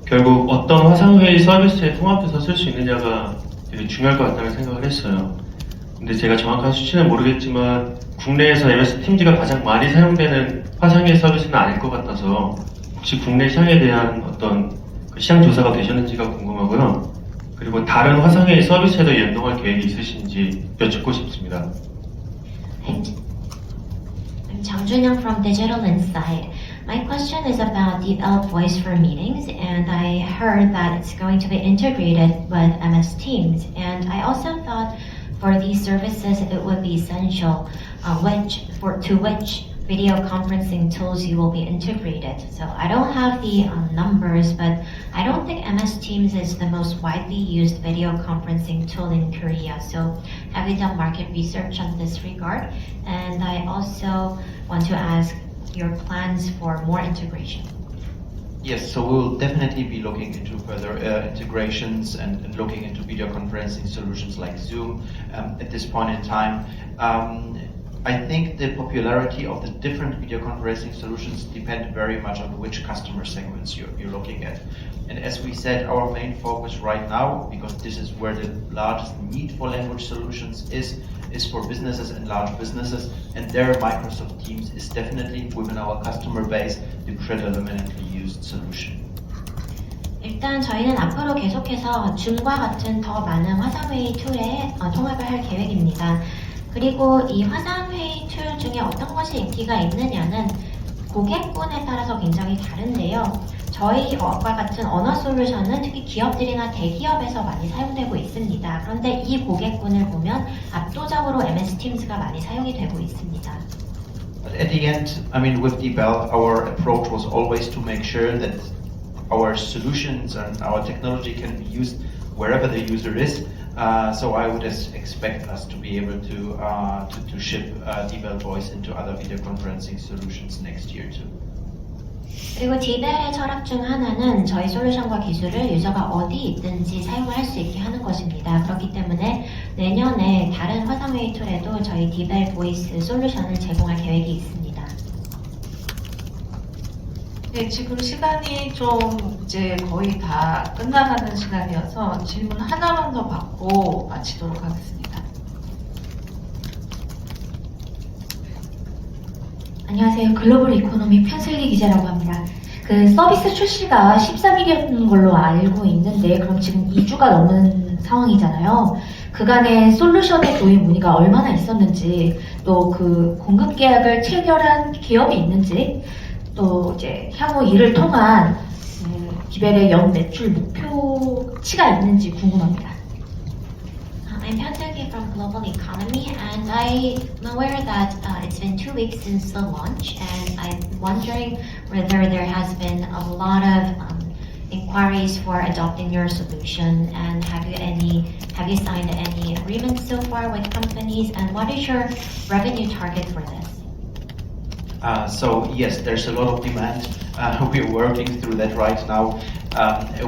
결국 어떤 화상회의 서비스에 통합돼서 쓸 수 있느냐가 되게 중요할 것 같다는 생각을 했어요. 근데 제가 정확한 수치는 모르겠지만 국내에서 MS 팀즈가 가장 많이 사용되는 화상회의 서비스는 아닐 것 같아서 혹시 국내 시장에 대한 어떤 시장 조사가 되셨는지가 궁금하고요. 그리고 다른 화상회의 서비스에도 연동할 계획이 있으신지 여쭙고 싶습니다. I'm Jang Junyoung from Digital Insight. My question is about DeepL Voice for Meetings, and I heard that it's going to be integrated with MS Teams. And I also thought for these services it would be essential to which video conferencing tools you will be integrated. So I don't have the numbers, but I don't think MS Teams is the most widely used video conferencing tool in Korea. So have you done market research on this regard? And I also want to ask your plans for more integration. Yes, so we will definitely be looking into further integrations and looking into video conferencing solutions like Zoom at this point in time. I think the popularity of the different video conferencing solutions depend very much on which customer segments you're looking at. And as we said, our main focus right now, because this is where the largest need for language solutions is for businesses and large businesses, and there Microsoft Teams is definitely within our customer base the predominantly used solution. 일단 저희는 앞으로 계속해서 줌과 같은 더 많은 화상회의 툴에 통합을 할 계획입니다. 그리고 이 화상회의 툴 중에 어떤 것이 인기가 있느냐는 고객군에 따라서 굉장히 다른데요. 저희와 같은 언어 솔루션은 특히 기업들이나 대기업에서 많이 사용되고 있습니다. 그런데 이 고객군을 보면 압도적으로 MS Teams가 많이 사용이 되고 있습니다. But at the end, I mean, with DeepL, our approach was always to make sure that our solutions and our technology can be used wherever the user is. So I would expect us to be able to ship DeepL Voice into other video conferencing solutions next year too. 그리고 DeepL의 철학 중 하나는 저희 솔루션과 기술을 유저가 어디 있든지 사용을 할 수 있게 하는 것입니다. 그렇기 때문에 내년에 다른 화상회의 툴에도 저희 DeepL 보이스 솔루션을 제공할 계획이 있습니다. 네, 지금 시간이 좀 이제 거의 다 끝나가는 시간이어서 질문 하나만 더 받고 마치도록 하겠습니다. 안녕하세요. 글로벌 이코노미 편슬기 기자라고 합니다. 그 서비스 출시가 13일이었던 걸로 알고 있는데 그럼 지금 2주가 넘은 상황이잖아요. 그간의 솔루션의 도입 문의가 얼마나 있었는지, 또 그 공급 계약을 체결한 기업이 있는지, 또 이제 향후 이를 통한 디벨의 연 매출 목표치가 있는지 궁금합니다. I'm Hyun-Seok from Global Economy, and I'm aware that it's been 2 weeks since the launch, and I'm wondering whether there has been a lot of inquiries for adopting your solution, and have you signed any agreements so far with companies, and what is your revenue target for this? So yes, there's a lot of demand. We're working through that right now.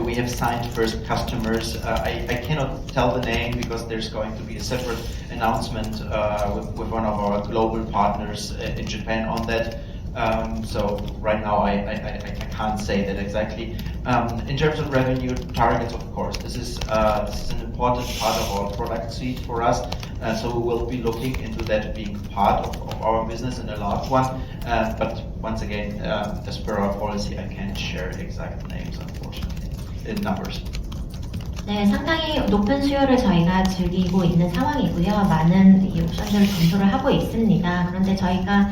We have signed first customers. I cannot tell the name because there's going to be a separate announcement with one of our global partners in Japan on that. So right now I can't say that exactly. In terms of revenue targets, of course, this is an important part of our product suite for us. So we will be looking into that being part of our business and a large one. But once again, as per our policy, I can't share exact names, unfortunately, in numbers. 네, 상당히 높은 수요를 저희가 즐기고 있는 상황이고요. 많은 이 옵션들을 검토를 하고 있습니다. 그런데 저희가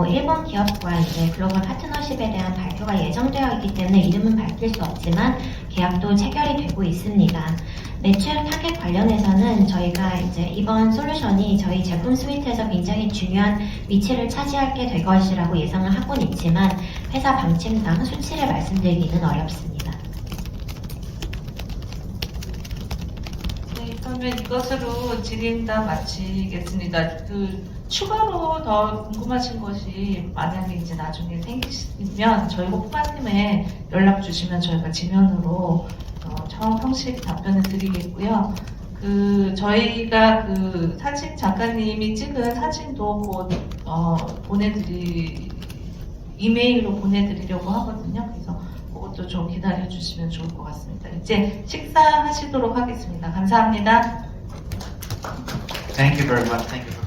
일본 기업과 이제 글로벌 파트너십에 대한 발표가 예정되어 있기 때문에 이름은 밝힐 수 없지만 계약도 체결이 되고 있습니다. 매출 타겟 관련해서는 저희가 이제 이번 솔루션이 저희 제품 스위트에서 굉장히 중요한 위치를 차지하게 될 것이라고 예상을 하고는 있지만 회사 방침상 수치를 말씀드리기는 어렵습니다. 네, 그러면 이것으로 질의응답 마치겠습니다. 추가로 더 궁금하신 것이 만약에 이제 나중에 생기시면 저희 호프마님에 연락 주시면 저희가 지면으로 형식 답변을 드리겠고요. 저희가 사진 작가님이 찍은 사진도 곧 이메일로 보내드리려고 하거든요. 그래서 그것도 좀 기다려 주시면 좋을 것 같습니다. 이제 식사하시도록 하겠습니다. 감사합니다. Thank you very much. Thank you.